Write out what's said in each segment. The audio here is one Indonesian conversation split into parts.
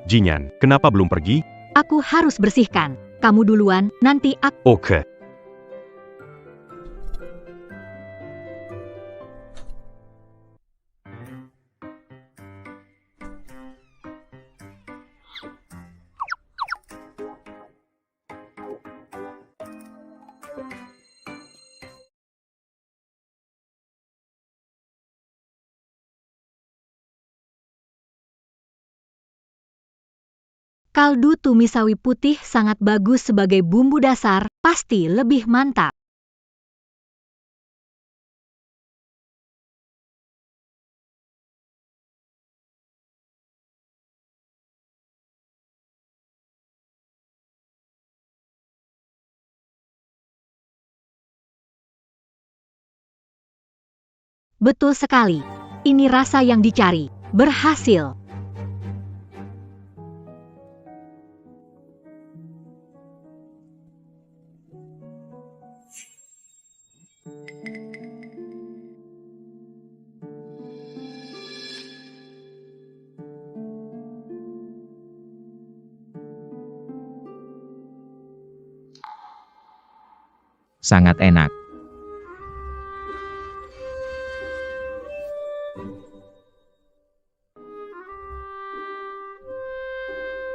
Jinyan, kenapa belum pergi? Aku harus bersihkan. Kamu duluan, nanti aku... Oke. Kaldu tumis sawi putih sangat bagus sebagai bumbu dasar, pasti lebih mantap. Betul sekali. Ini rasa yang dicari. Berhasil. Sangat enak.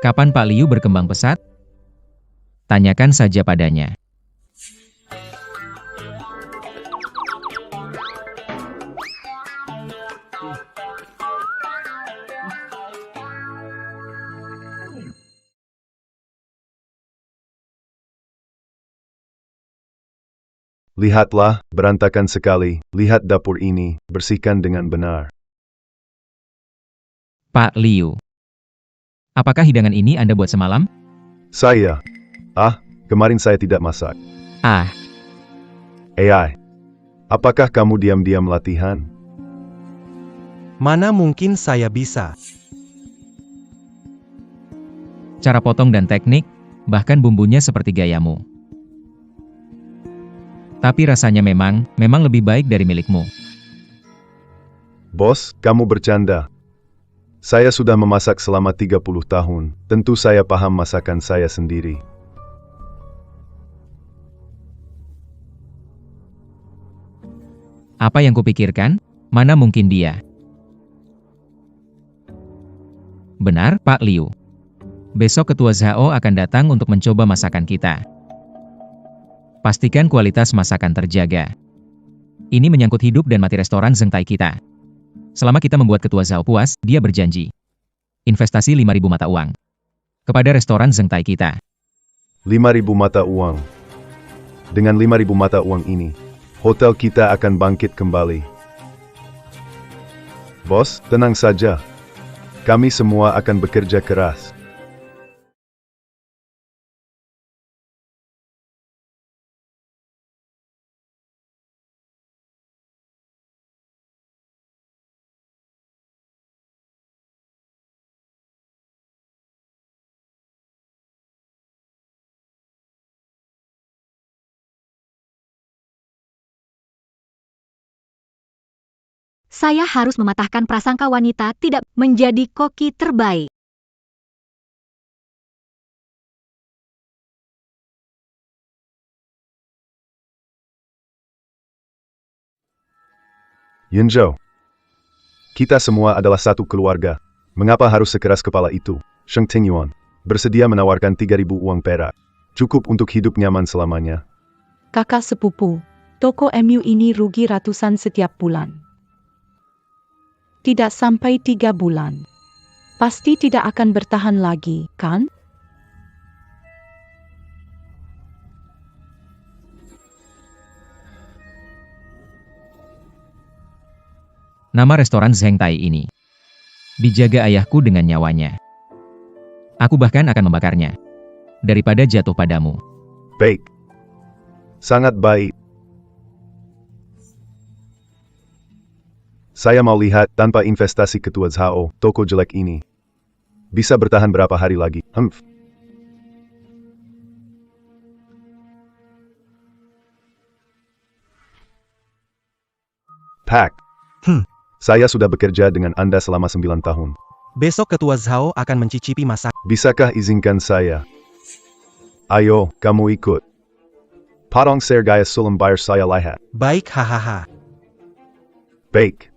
Kapan Pak Liu berkembang pesat? Tanyakan saja padanya. Lihatlah, berantakan sekali. Lihat dapur ini, bersihkan dengan benar. Pak Liu, apakah hidangan ini Anda buat semalam? Saya. Kemarin saya tidak masak. AI. Apakah kamu diam-diam latihan? Mana mungkin saya bisa? Cara potong dan teknik, bahkan bumbunya seperti gayamu. Tapi rasanya memang lebih baik dari milikmu. Bos, kamu bercanda. Saya sudah memasak selama 30 tahun. Tentu saya paham masakan saya sendiri. Apa yang kupikirkan? Mana mungkin dia? Benar, Pak Liu. Besok Ketua Zhao akan datang untuk mencoba masakan kita. Pastikan kualitas masakan terjaga. Ini menyangkut hidup dan mati restoran Zhengtai kita. Selama kita membuat Ketua Zhao puas, dia berjanji. Investasi 5.000 mata uang. Kepada restoran Zhengtai kita. 5.000 mata uang. Dengan 5.000 mata uang ini, hotel kita akan bangkit kembali. Bos, tenang saja. Kami semua akan bekerja keras. Saya harus mematahkan prasangka wanita tidak menjadi koki terbaik. Yunzhou. Kita semua adalah satu keluarga. Mengapa harus sekeras kepala itu? Sheng Tingyuan bersedia menawarkan 3.000 uang perak. Cukup untuk hidup nyaman selamanya. Kakak sepupu, toko MU ini rugi ratusan setiap bulan. Tidak sampai 3 bulan. Pasti tidak akan bertahan lagi, kan? Nama restoran Zhengtai ini dijaga ayahku dengan nyawanya. Aku bahkan akan membakarnya daripada jatuh padamu. Baik. Sangat baik. Saya mau lihat tanpa investasi Ketua Zhao, toko jelek ini bisa bertahan berapa hari lagi. Pak. Saya sudah bekerja dengan Anda selama 9 tahun. Besok Ketua Zhao akan mencicipi masak. Bisakah izinkan saya? Ayo, kamu ikut. Potong sergaya sulam bayar saya lihat. Baik, hahaha. Baik.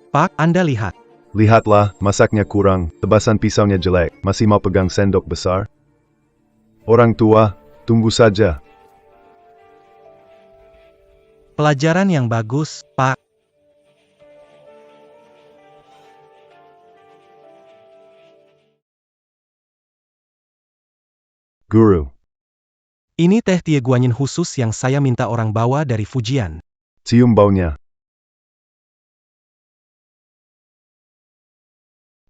Pak, Anda lihat. Lihatlah, masaknya kurang, tebasan pisaunya jelek, masih mau pegang sendok besar? Orang tua, tunggu saja. Pelajaran yang bagus, Pak. Guru, Ini teh tie guanyin khusus yang saya minta orang bawa dari Fujian. cium baunya.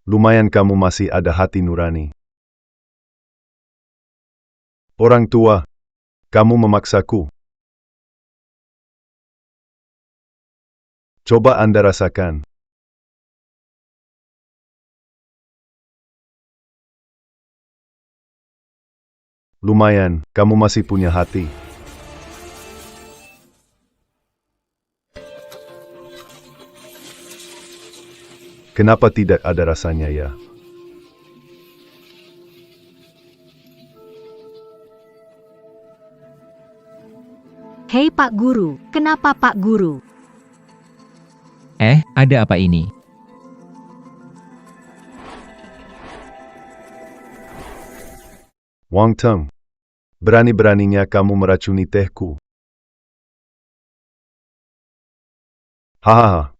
Lumayan kamu masih ada hati nurani. Orang tua, kamu memaksaku. Coba Anda rasakan. Lumayan, kamu masih punya hati. Kenapa tidak ada rasanya ya? Hei Pak Guru, kenapa Pak Guru? Ada apa ini? Wang Teng, berani-beraninya kamu meracuni tehku. Hahaha,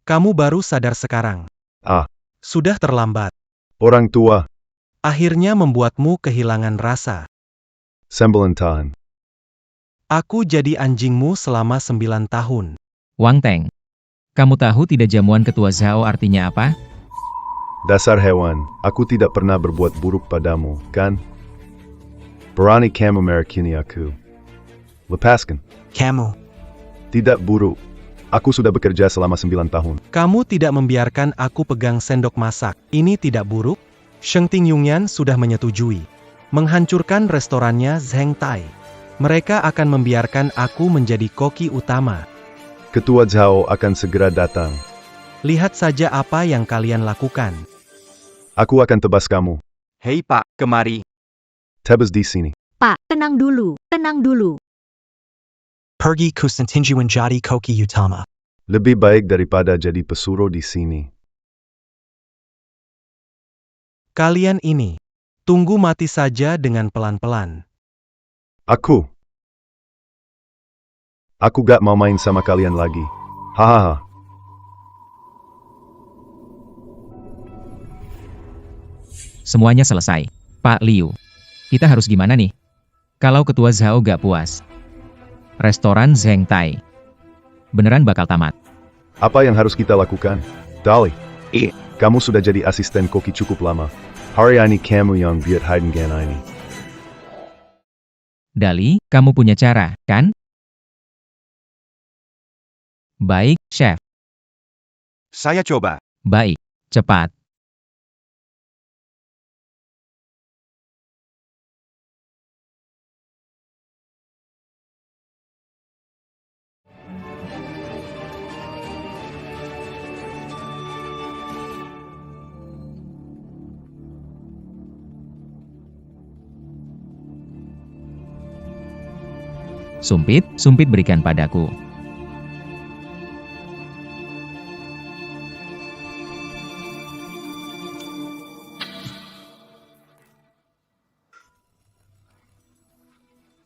Kamu baru sadar sekarang. Ah. Sudah terlambat. orang tua, Akhirnya membuatmu kehilangan rasa. sembelantahan. Aku jadi anjingmu selama 9 tahun. Wang Teng. Kamu tahu tidak jamuan Ketua Zhao artinya apa? Dasar hewan, aku tidak pernah berbuat buruk padamu, kan? Berani kamu merakini aku. Lepaskan. Kamu. Tidak buruk. Aku sudah bekerja selama 9 tahun. Kamu tidak membiarkan aku pegang sendok masak. Ini tidak buruk? Sheng Tingyunyan sudah menyetujui. Menghancurkan restorannya Zheng Tai. Mereka akan membiarkan aku menjadi koki utama. Ketua Zhao akan segera datang. Lihat saja apa yang kalian lakukan. Aku akan tebas kamu. Hei Pak, kemari. Tebas di sini. Pak, tenang dulu, tenang dulu. Pergi ke Sentinjuan jadi koki utama. Lebih baik daripada jadi pesuruh di sini. Kalian ini. Tunggu mati saja dengan pelan-pelan. Aku gak mau main sama kalian lagi. Hahaha. Semuanya selesai. Pak Liu. Kita harus gimana nih? Kalau Ketua Zhao gak puas. Restoran Zheng Tai. Beneran bakal tamat. Apa yang harus kita lakukan? Dali. Iya. Kamu sudah jadi asisten koki cukup lama. Hari ini kamu yang biat Heidengan ini. Dali, kamu punya cara, kan? Baik, Chef. Saya coba. Baik. Cepat. Sumpit berikan padaku.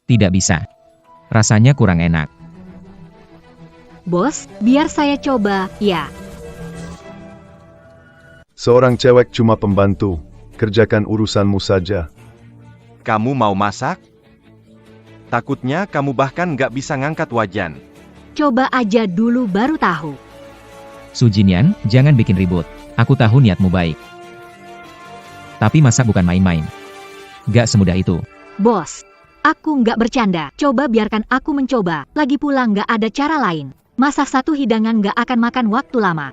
Tidak bisa. Rasanya kurang enak. Bos, biar saya coba, ya. Seorang cewek cuma pembantu. Kerjakan urusanmu saja. Kamu mau masak? Takutnya kamu bahkan nggak bisa ngangkat wajan. Coba aja dulu baru tahu. Su Jinyan, jangan bikin ribut. Aku tahu niatmu baik. Tapi masak bukan main-main. Gak semudah itu. Bos, aku nggak bercanda. Coba biarkan aku mencoba. Lagi pula nggak ada cara lain. Masak satu hidangan nggak akan makan waktu lama.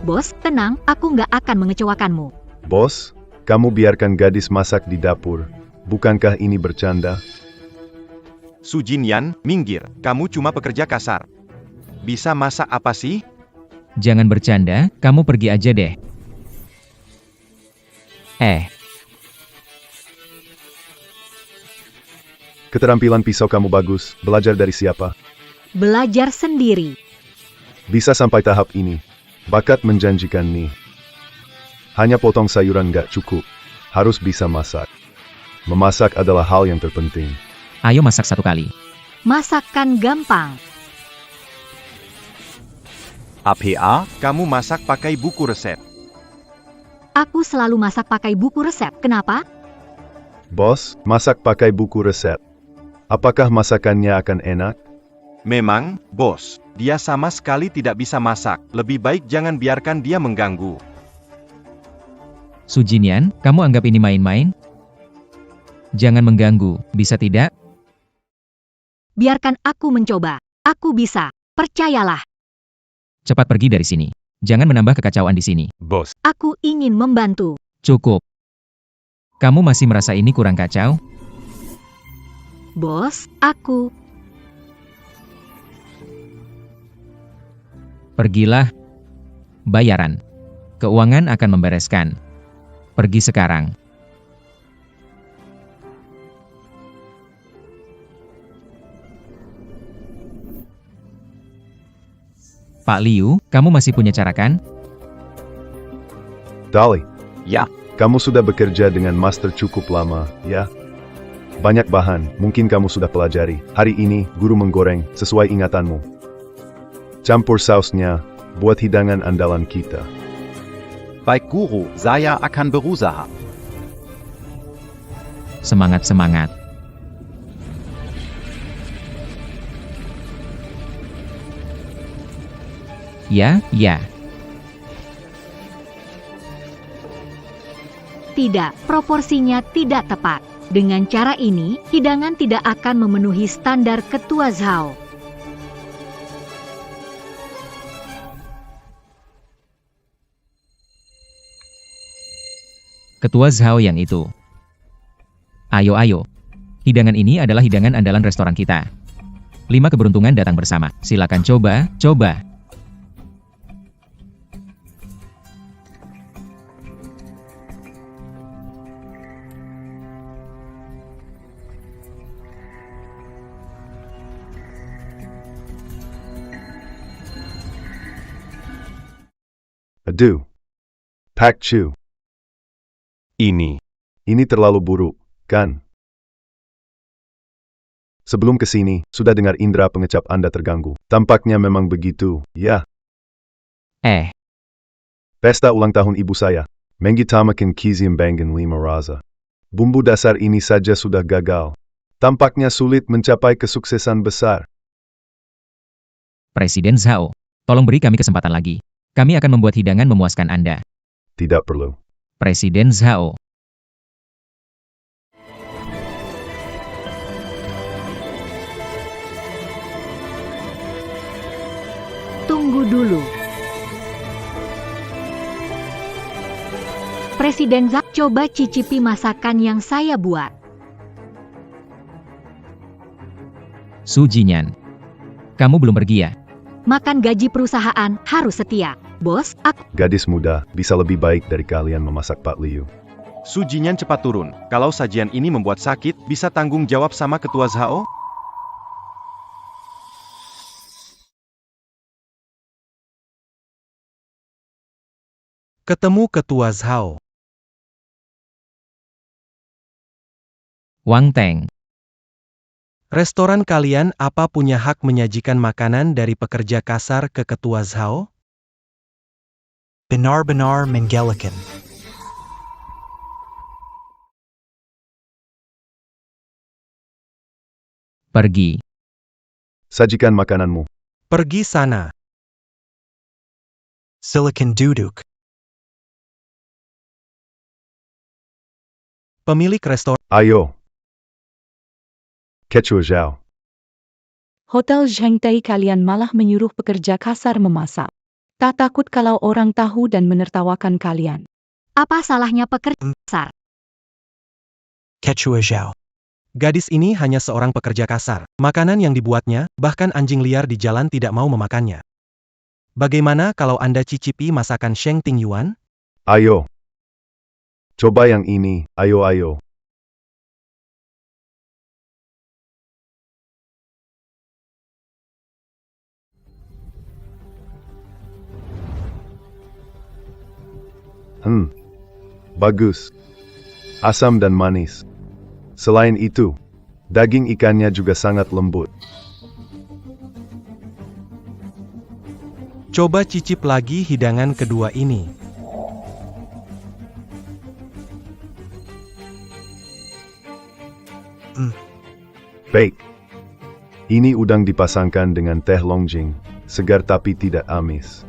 Bos, tenang, aku nggak akan mengecewakanmu. Bos, kamu biarkan gadis masak di dapur. Bukankah ini bercanda? Su Jinyan, minggir. Kamu cuma pekerja kasar. Bisa masak apa sih? Jangan bercanda, kamu pergi aja deh. Keterampilan pisau kamu bagus, belajar dari siapa? Belajar sendiri. Bisa sampai tahap ini. Bakat menjanjikan nih. Hanya potong sayuran nggak cukup. Harus bisa masak. Memasak adalah hal yang terpenting. Ayo masak satu kali. Masakan gampang. APA, kamu masak pakai buku resep. Aku selalu masak pakai buku resep. Kenapa? Bos, masak pakai buku resep. Apakah masakannya akan enak? Memang, bos, dia sama sekali tidak bisa masak. Lebih baik jangan biarkan dia mengganggu. Su Jinyan, kamu anggap ini main-main? Jangan mengganggu, bisa tidak? Biarkan aku mencoba. Aku bisa. Percayalah. Cepat pergi dari sini. Jangan menambah kekacauan di sini. Bos, Aku ingin membantu. Cukup. Kamu masih merasa ini kurang kacau? Bos, aku. Pergilah. Bayaran. Keuangan akan membereskan. Pergi sekarang. Pak Liu, kamu masih punya cara kan? Dali, ya. kamu sudah bekerja dengan master cukup lama, ya? Banyak bahan, mungkin kamu sudah pelajari. Hari ini, guru menggoreng, sesuai ingatanmu. Campur sausnya, buat hidangan andalan kita. Baik Guru, saya akan berusaha. Semangat-semangat. Ya, ya. Tidak, proporsinya tidak tepat. Dengan cara ini, hidangan tidak akan memenuhi standar Ketua Zhao. Ketua Zhao yang itu. Ayo. Hidangan ini adalah hidangan andalan restoran kita. 5 keberuntungan datang bersama. Silakan coba. Aduh. Pak Chu. Ini terlalu buruk, kan? Sebelum kesini, sudah dengar indera pengecap Anda terganggu. Tampaknya memang begitu, ya. Pesta ulang tahun ibu saya. Menggitamakan Kiziam Bangan 5 rasa. Bumbu dasar ini saja sudah gagal. Tampaknya sulit mencapai kesuksesan besar. Presiden Zhao, tolong beri kami kesempatan lagi. Kami akan membuat hidangan memuaskan Anda. Tidak perlu. Presiden Zhao. Tunggu dulu. Presiden Zhao, coba cicipi masakan yang saya buat. Su Jinyan. Kamu belum pergi ya? Makan gaji perusahaan harus setia. Bos, aku. Gadis muda bisa lebih baik dari kalian memasak Pak Liu. Su Jinyan cepat turun. Kalau sajian ini membuat sakit, bisa tanggung jawab sama Ketua Zhao? Ketemu Ketua Zhao. Wang Teng. Restoran kalian apa punya hak menyajikan makanan dari pekerja kasar ke Ketua Zhao? Benar-benar menggelikan. Pergi. Sajikan makananmu. Pergi sana. Silakan duduk. Pemilik restoran. Ayo. Ketua Zhao. Hotel Zhengtai kalian malah menyuruh pekerja kasar memasak. Tak takut kalau orang tahu dan menertawakan kalian. Apa salahnya pekerja kasar? Ketua Zhao. Gadis ini hanya seorang pekerja kasar. Makanan yang dibuatnya, bahkan anjing liar di jalan tidak mau memakannya. Bagaimana kalau Anda cicipi masakan Sheng Ting Yuan? Ayo. Coba yang ini, ayo. Bagus. Asam dan manis. Selain itu, daging ikannya juga sangat lembut. Coba cicip lagi hidangan kedua ini. Baik. Ini udang dipasangkan dengan teh longjing, segar tapi tidak amis.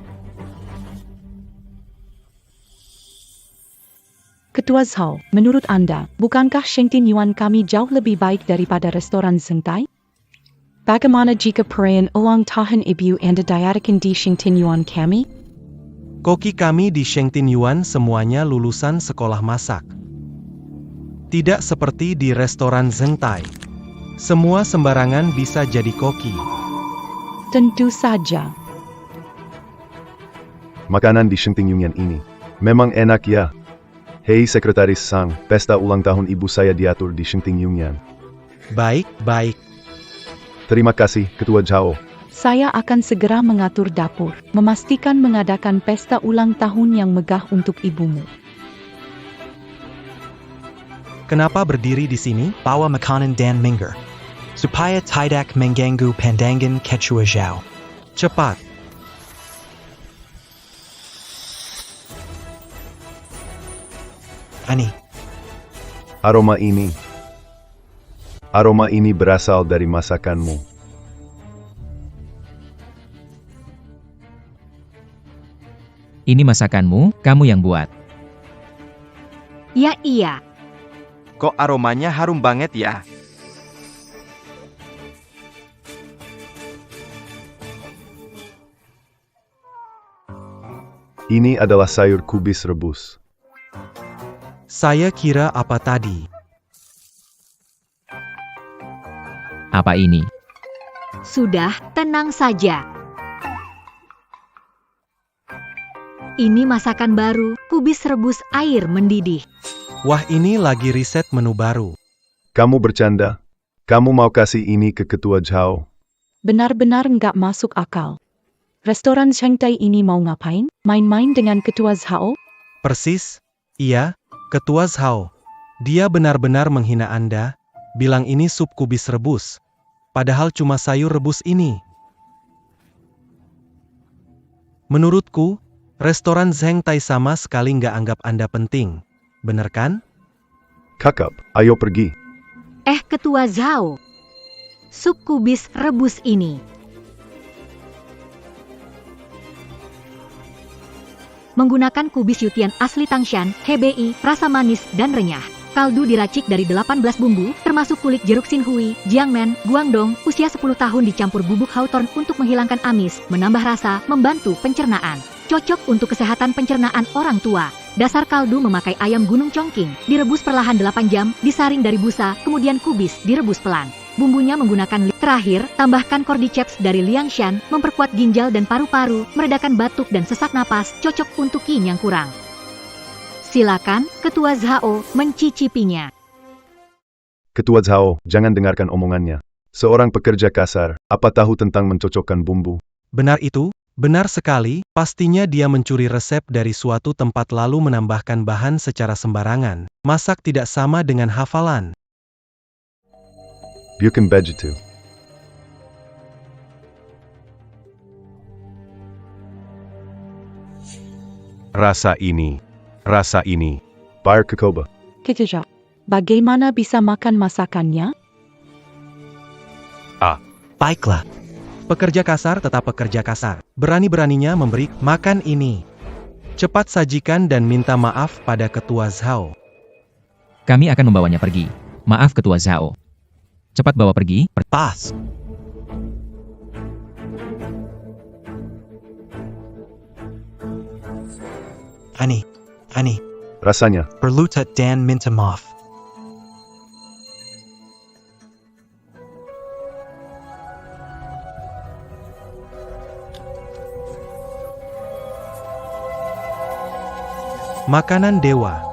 Ketua Zhao, menurut Anda, bukankah Sheng Ting Yuan kami jauh lebih baik daripada restoran Zheng Tai? Bagaimana jika perayaan ulang tahun ibu Anda diadakan di Sheng Ting Yuan kami? Koki kami di Sheng Ting Yuan semuanya lulusan sekolah masak. Tidak seperti di restoran Zheng Tai. Semua sembarangan bisa jadi koki. Tentu saja. Makanan di Sheng Ting Yuan ini memang enak ya. Hei Sekretaris Sang, pesta ulang tahun ibu saya diatur di Sheng Ting Yuan. Baik. Terima kasih, Ketua Zhao. Saya akan segera mengatur dapur, memastikan mengadakan pesta ulang tahun yang megah untuk ibumu. Kenapa berdiri di sini? Bawa makanan dan Minger. Supaya tidak mengganggu pandangan Ketua Zhao. Cepat. Ani. Aroma ini berasal dari masakanmu. Ini masakanmu, kamu yang buat. Ya iya. Kok aromanya harum banget ya? Ini adalah sayur kubis rebus. Saya kira apa tadi? Apa ini? Sudah, tenang saja. Ini masakan baru, kubis rebus air mendidih. Wah, ini lagi riset menu baru. Kamu bercanda? Kamu mau kasih ini ke Ketua Zhao? Benar-benar nggak masuk akal. Restoran Sheng Tai ini mau ngapain? Main-main dengan Ketua Zhao? Persis. Iya, Ketua Zhao. Dia benar-benar menghina Anda, bilang ini sup kubis rebus. Padahal cuma sayur rebus ini. Menurutku, restoran Zheng Tai sama sekali nggak anggap Anda penting. Bener kan? Kakap, ayo pergi. Ketua Zhao. Sup kubis rebus ini. Menggunakan kubis Yutian asli Tangshan, HBI, rasa manis dan renyah. Kaldu diracik dari 18 bumbu, termasuk kulit jeruk Xinhui, Jiangmen, Guangdong, usia 10 tahun dicampur bubuk hawthorn untuk menghilangkan amis, menambah rasa, membantu pencernaan. Cocok untuk kesehatan pencernaan orang tua. Dasar kaldu memakai ayam gunung Chongqing, direbus perlahan 8 jam, disaring dari busa, kemudian kubis, direbus pelan. Bumbunya menggunakan terakhir, tambahkan cordyceps dari Liangshan, memperkuat ginjal dan paru-paru, meredakan batuk dan sesak napas, cocok untuk yin yang kurang. Silakan, Ketua Zhao, mencicipinya. Ketua Zhao, jangan dengarkan omongannya. Seorang pekerja kasar, apa tahu tentang mencocokkan bumbu? Benar itu? Benar sekali, pastinya dia mencuri resep dari suatu tempat lalu menambahkan bahan secara sembarangan. Masak tidak sama dengan hafalan. Bukan begitu. Rasa ini. Bayar ke Koba. Ketua, bagaimana bisa makan masakannya? Baiklah. Pekerja kasar tetap pekerja kasar. Berani-beraninya memberi makan ini. Cepat sajikan dan minta maaf pada Ketua Zhao. Kami akan membawanya pergi. Maaf Ketua Zhao. Cepat bawa pergi. Pas. Ani. Rasanya. Berluta dan minta maaf. Makanan dewa.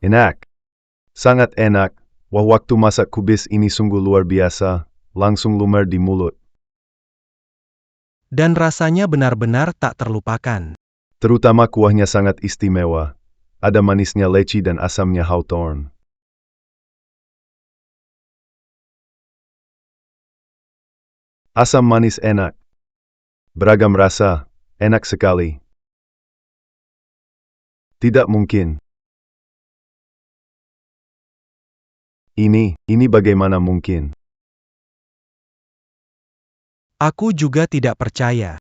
Enak. Sangat enak. Wah, waktu masak kubis ini sungguh luar biasa. Langsung lumer di mulut. Dan rasanya benar-benar tak terlupakan. Terutama kuahnya sangat istimewa. Ada manisnya leci dan asamnya hawthorn. Asam manis enak. Beragam rasa, enak sekali. Tidak mungkin. Ini bagaimana mungkin? Aku juga tidak percaya.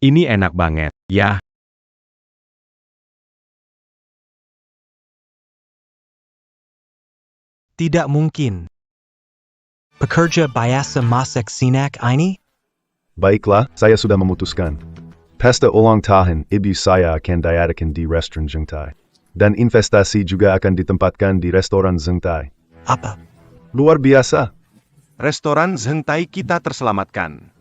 Ini enak banget, ya. Tidak mungkin. Pekerja biasa masak sinak ini? Baiklah, saya sudah memutuskan. Pesta ulang tahun ibu saya akan diadakan di restoran Zhengtai. Dan investasi juga akan ditempatkan di restoran Zhengtai. Apa? Luar biasa. Restoran Zhengtai kita terselamatkan.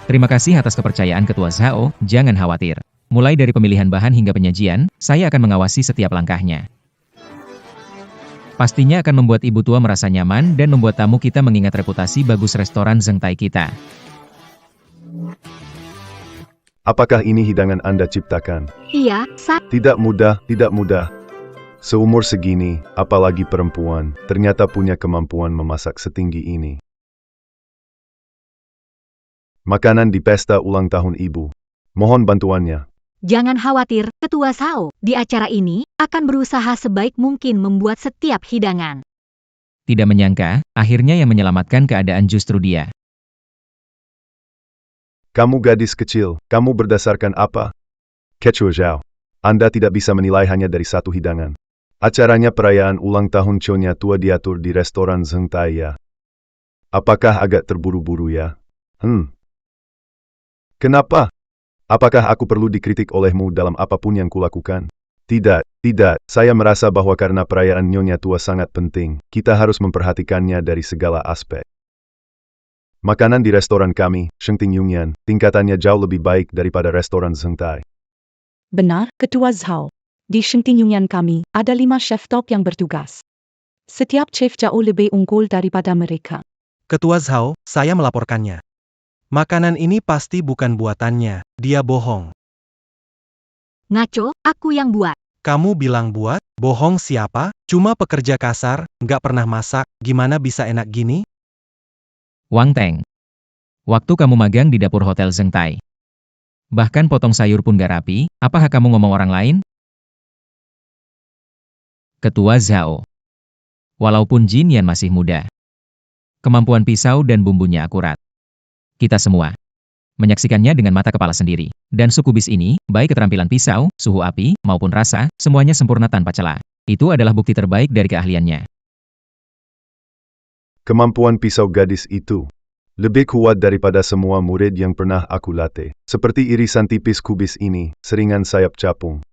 Terima kasih atas kepercayaan Ketua Zhao, jangan khawatir. Mulai dari pemilihan bahan hingga penyajian, saya akan mengawasi setiap langkahnya. Pastinya akan membuat ibu tua merasa nyaman dan membuat tamu kita mengingat reputasi bagus restoran Zhengtai kita. Apakah ini hidangan Anda ciptakan? Iya, Tidak mudah, tidak mudah. Seumur segini, apalagi perempuan, ternyata punya kemampuan memasak setinggi ini. Makanan di pesta ulang tahun ibu. Mohon bantuannya. jangan khawatir, Ketua Zhao. Di acara ini, akan berusaha sebaik mungkin membuat setiap hidangan. Tidak menyangka, akhirnya yang menyelamatkan keadaan justru dia. Kamu gadis kecil, kamu berdasarkan apa? Ketua Zhao, Anda tidak bisa menilai hanya dari satu hidangan. Acaranya perayaan ulang tahun Chonya tua diatur di restoran Zhengtai ya. Apakah agak terburu-buru ya? Kenapa? Apakah aku perlu dikritik olehmu dalam apapun yang kulakukan? Tidak, saya merasa bahwa karena perayaan Nyonya tua sangat penting, kita harus memperhatikannya dari segala aspek. Makanan di restoran kami, Shengting Yungyan, tingkatannya jauh lebih baik daripada restoran Zhengtai. Benar, Ketua Zhao. Di Shengting Yungyan kami, ada 5 chef top yang bertugas. Setiap chef jauh lebih unggul daripada mereka. Ketua Zhao, saya melaporkannya. Makanan ini pasti bukan buatannya, dia bohong. Ngaco, aku yang buat. Kamu bilang buat, bohong siapa? Cuma pekerja kasar, nggak pernah masak, gimana bisa enak gini? Wang Teng. Waktu kamu magang di dapur hotel Zhengtai. Bahkan potong sayur pun gak rapi, apakah kamu ngomong orang lain? Ketua Zhao. Walaupun Jin Yan masih muda, kemampuan pisau dan bumbunya akurat. Kita semua menyaksikannya dengan mata kepala sendiri. Dan suku bis ini, baik keterampilan pisau, suhu api, maupun rasa, semuanya sempurna tanpa celah. Itu adalah bukti terbaik dari keahliannya. Kemampuan pisau gadis itu lebih kuat daripada semua murid yang pernah aku latih. Seperti irisan tipis kubis ini, seringan sayap capung.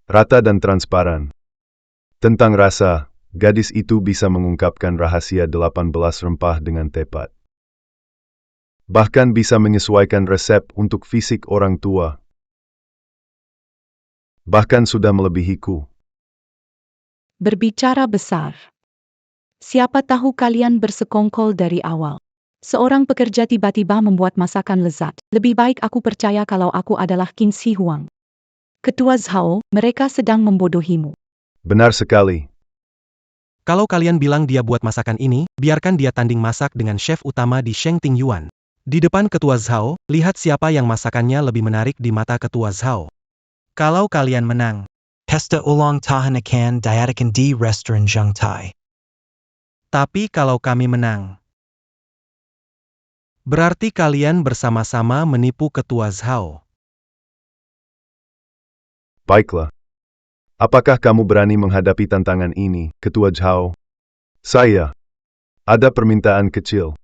Rata dan transparan. Tentang rasa, gadis itu bisa mengungkapkan rahasia 18 rempah dengan tepat. Bahkan bisa menyesuaikan resep untuk fisik orang tua. Bahkan sudah melebihiku. Berbicara besar. Siapa tahu kalian bersekongkol dari awal. Seorang pekerja tiba-tiba membuat masakan lezat. Lebih baik aku percaya kalau aku adalah Qin Shi Huang. Ketua Zhao, mereka sedang membodohimu. Benar sekali. Kalau kalian bilang dia buat masakan ini, biarkan dia tanding masak dengan chef utama di Shengting Yuan. Di depan Ketua Zhao, lihat siapa yang masakannya lebih menarik di mata Ketua Zhao. Kalau kalian menang, Pesta ulang tahun akan diadakan di restoran Zhengtai. tapi kalau kami menang, berarti kalian bersama-sama menipu Ketua Zhao. Baiklah. Apakah kamu berani menghadapi tantangan ini, Ketua Zhao? Saya. Ada permintaan kecil.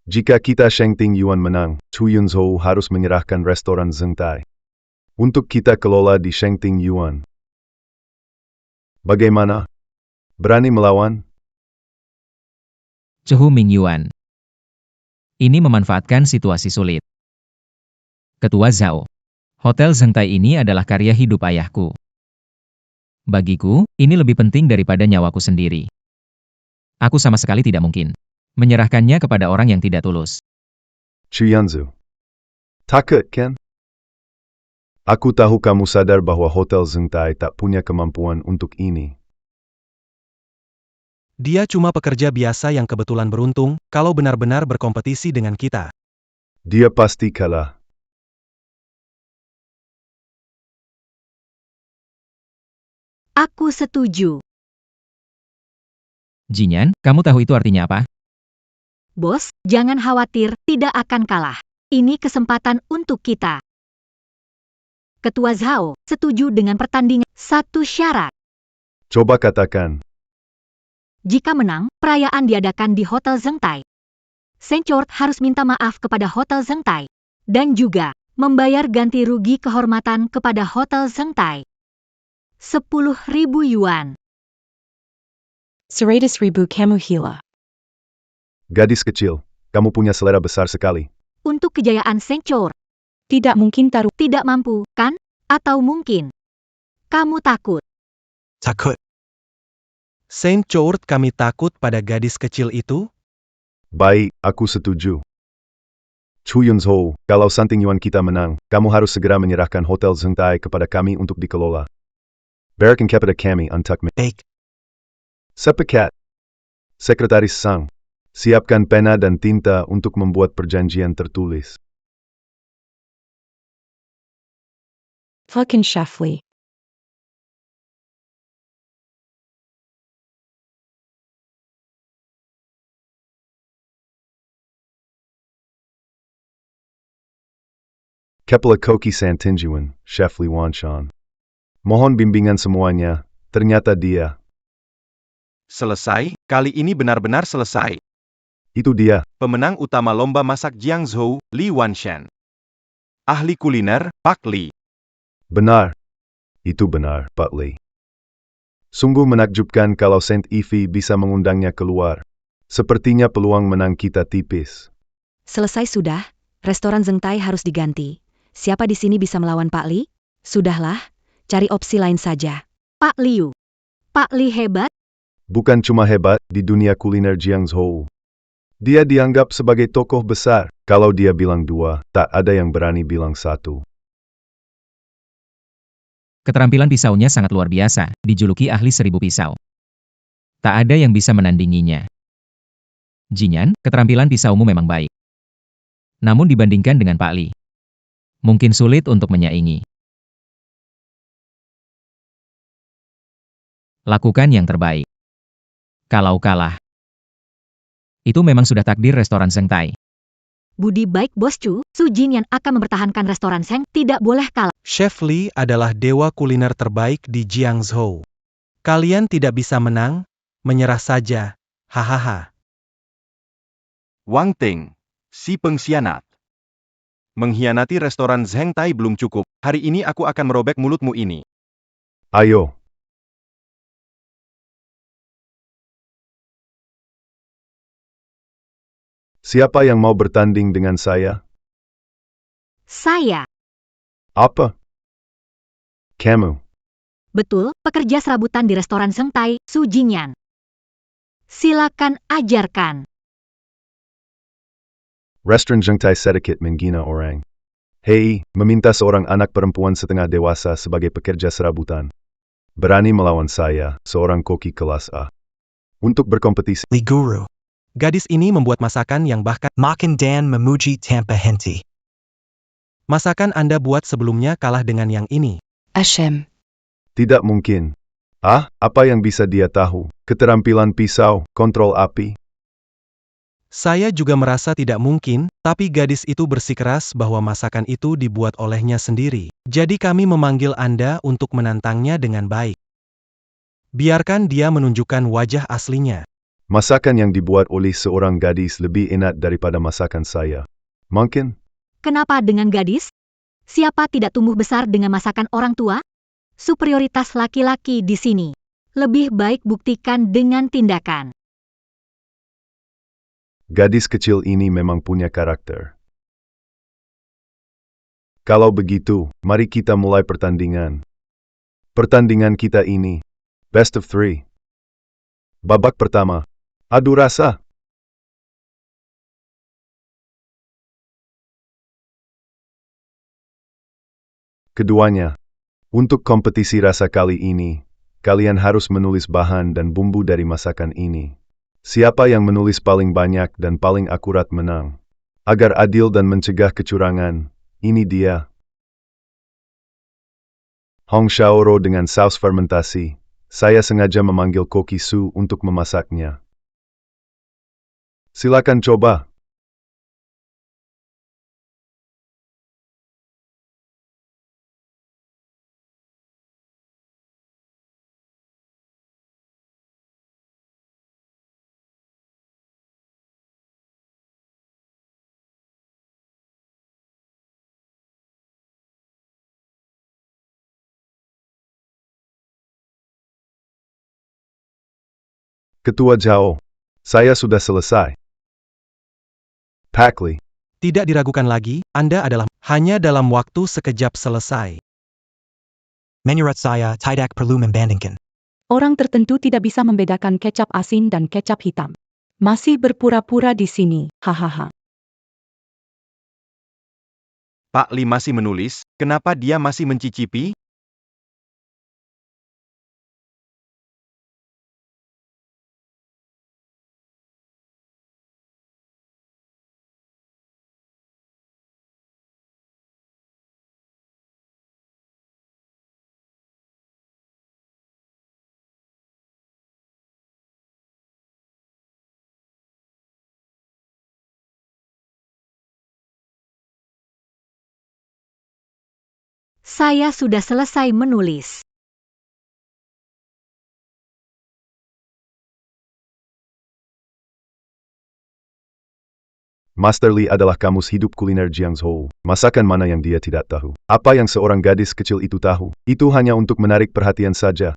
Jika kita Shengting Yuan menang, Chu Yunzhou harus menyerahkan restoran Zhengtai. Untuk kita kelola di Shengting Yuan. Bagaimana? Berani melawan? Cehu Mingyuan. Ini memanfaatkan situasi sulit. Ketua Zhao. Hotel Zhengtai ini adalah karya hidup ayahku. Bagiku, ini lebih penting daripada nyawaku sendiri. Aku sama sekali tidak mungkin menyerahkannya kepada orang yang tidak tulus. Chu Yanzu. Takut, kan? Aku tahu kamu sadar bahwa Hotel Zhengtai tak punya kemampuan untuk ini. Dia cuma pekerja biasa yang kebetulan beruntung, kalau benar-benar berkompetisi dengan kita. Dia pasti kalah. Aku setuju. Jinyan, kamu tahu itu artinya apa? Bos, jangan khawatir, tidak akan kalah. Ini kesempatan untuk kita. Ketua Zhao setuju dengan pertandingan. Satu syarat. Coba katakan. Jika menang, perayaan diadakan di Hotel Zhengtai. Senchort harus minta maaf kepada Hotel Zhengtai. Dan juga membayar ganti rugi kehormatan kepada Hotel Zhengtai. 10.000 yuan. 100,000 kamu hila. Gadis kecil, kamu punya selera besar sekali. Untuk kejayaan Senchort. Tidak mungkin taruh. Tidak mampu, kan? Atau mungkin kamu takut. Takut. Saint Chord, kami takut pada gadis kecil itu? Baik, aku setuju. Chu Yunzhou, kalau Shengting Yuan kita menang, kamu harus segera menyerahkan Hotel Zhengtai kepada kami untuk dikelola. Berikan kepada kami untuk Baik. Sepakat. Sekretaris Sang, siapkan pena dan tinta untuk membuat perjanjian tertulis. Fucking Shafli. Kepala Koki Santinjuan, Chef Li Wanshan. Mohon bimbingan semuanya, ternyata dia. Selesai, kali ini benar-benar selesai. Itu dia. Pemenang utama lomba masak Jiangzhou, Li Wanshan. Ahli kuliner, Pak Li. Benar. Itu benar, Pak Li. Sungguh menakjubkan kalau Saint Ivy bisa mengundangnya keluar. Sepertinya peluang menang kita tipis. Selesai sudah, restoran Zhengtai harus diganti. Siapa di sini bisa melawan Pak Li? Sudahlah, cari opsi lain saja. Pak Liu. Pak Li hebat? Bukan cuma hebat di dunia kuliner Jiangzhou. Dia dianggap sebagai tokoh besar. Kalau dia bilang 2, tak ada yang berani bilang 1. Keterampilan pisaunya sangat luar biasa, dijuluki ahli 1000 pisau. Tak ada yang bisa menandinginya. Jinyan, keterampilan pisaumu memang baik. Namun dibandingkan dengan Pak Li, mungkin sulit untuk menyaingi. Lakukan yang terbaik. Kalau kalah, itu memang sudah takdir restoran Zhengtai. Budi baik Bos Chu, Su Jinyan akan mempertahankan restoran Zheng, tidak boleh kalah. Chef Li adalah dewa kuliner terbaik di Jiangzhou. Kalian tidak bisa menang, menyerah saja, hahaha. Wang Ting, si pengkhianat. Mengkhianati restoran Zhengtai belum cukup, hari ini aku akan merobek mulutmu ini. Ayo. Siapa yang mau bertanding dengan saya? Saya. Apa? Kamu. Betul, pekerja serabutan di restoran Zhengtai, Su Jinyan. Silakan ajarkan. Restoran Zhengtai sedikit menghina orang. Hei, meminta seorang anak perempuan setengah dewasa sebagai pekerja serabutan. Berani melawan saya, seorang koki kelas A. Untuk berkompetisi. Li Guru. Gadis ini membuat masakan yang bahkan Makan dan memuji tanpa henti. masakan Anda buat sebelumnya kalah dengan yang ini. Ashem. Tidak mungkin. Ah, apa yang bisa dia tahu? Keterampilan pisau, kontrol api. Saya juga merasa tidak mungkin, tapi gadis itu bersikeras bahwa masakan itu dibuat olehnya sendiri. Jadi kami memanggil Anda untuk menantangnya dengan baik. Biarkan dia menunjukkan wajah aslinya. Masakan yang dibuat oleh seorang gadis lebih enak daripada masakan saya. Mungkin? Kenapa dengan gadis? Siapa tidak tumbuh besar dengan masakan orang tua? Superioritas laki-laki di sini. Lebih baik buktikan dengan tindakan. Gadis kecil ini memang punya karakter. Kalau begitu, mari kita mulai pertandingan. Pertandingan kita ini, best of 3. Babak pertama, adu rasa. Keduanya, untuk kompetisi rasa kali ini, kalian harus menulis bahan dan bumbu dari masakan ini. Siapa yang menulis paling banyak dan paling akurat menang. Agar adil dan mencegah kecurangan, ini dia. Hong Shaoro dengan saus fermentasi. Saya sengaja memanggil Koki Su untuk memasaknya. Silakan coba. Ketua Zhao, saya sudah selesai. Pak Li, Tidak diragukan lagi, Anda adalah hanya dalam waktu sekejap selesai. Menurut saya tidak perlu membandingkan. Orang tertentu tidak bisa membedakan kecap asin dan kecap hitam. Masih berpura-pura di sini, hahaha. Pak Li masih menulis, kenapa dia masih mencicipi? Saya sudah selesai menulis. Master Li adalah kamus hidup kuliner Jiangsu. Masakan mana yang dia tidak tahu? Apa yang seorang gadis kecil itu tahu? Itu hanya untuk menarik perhatian saja.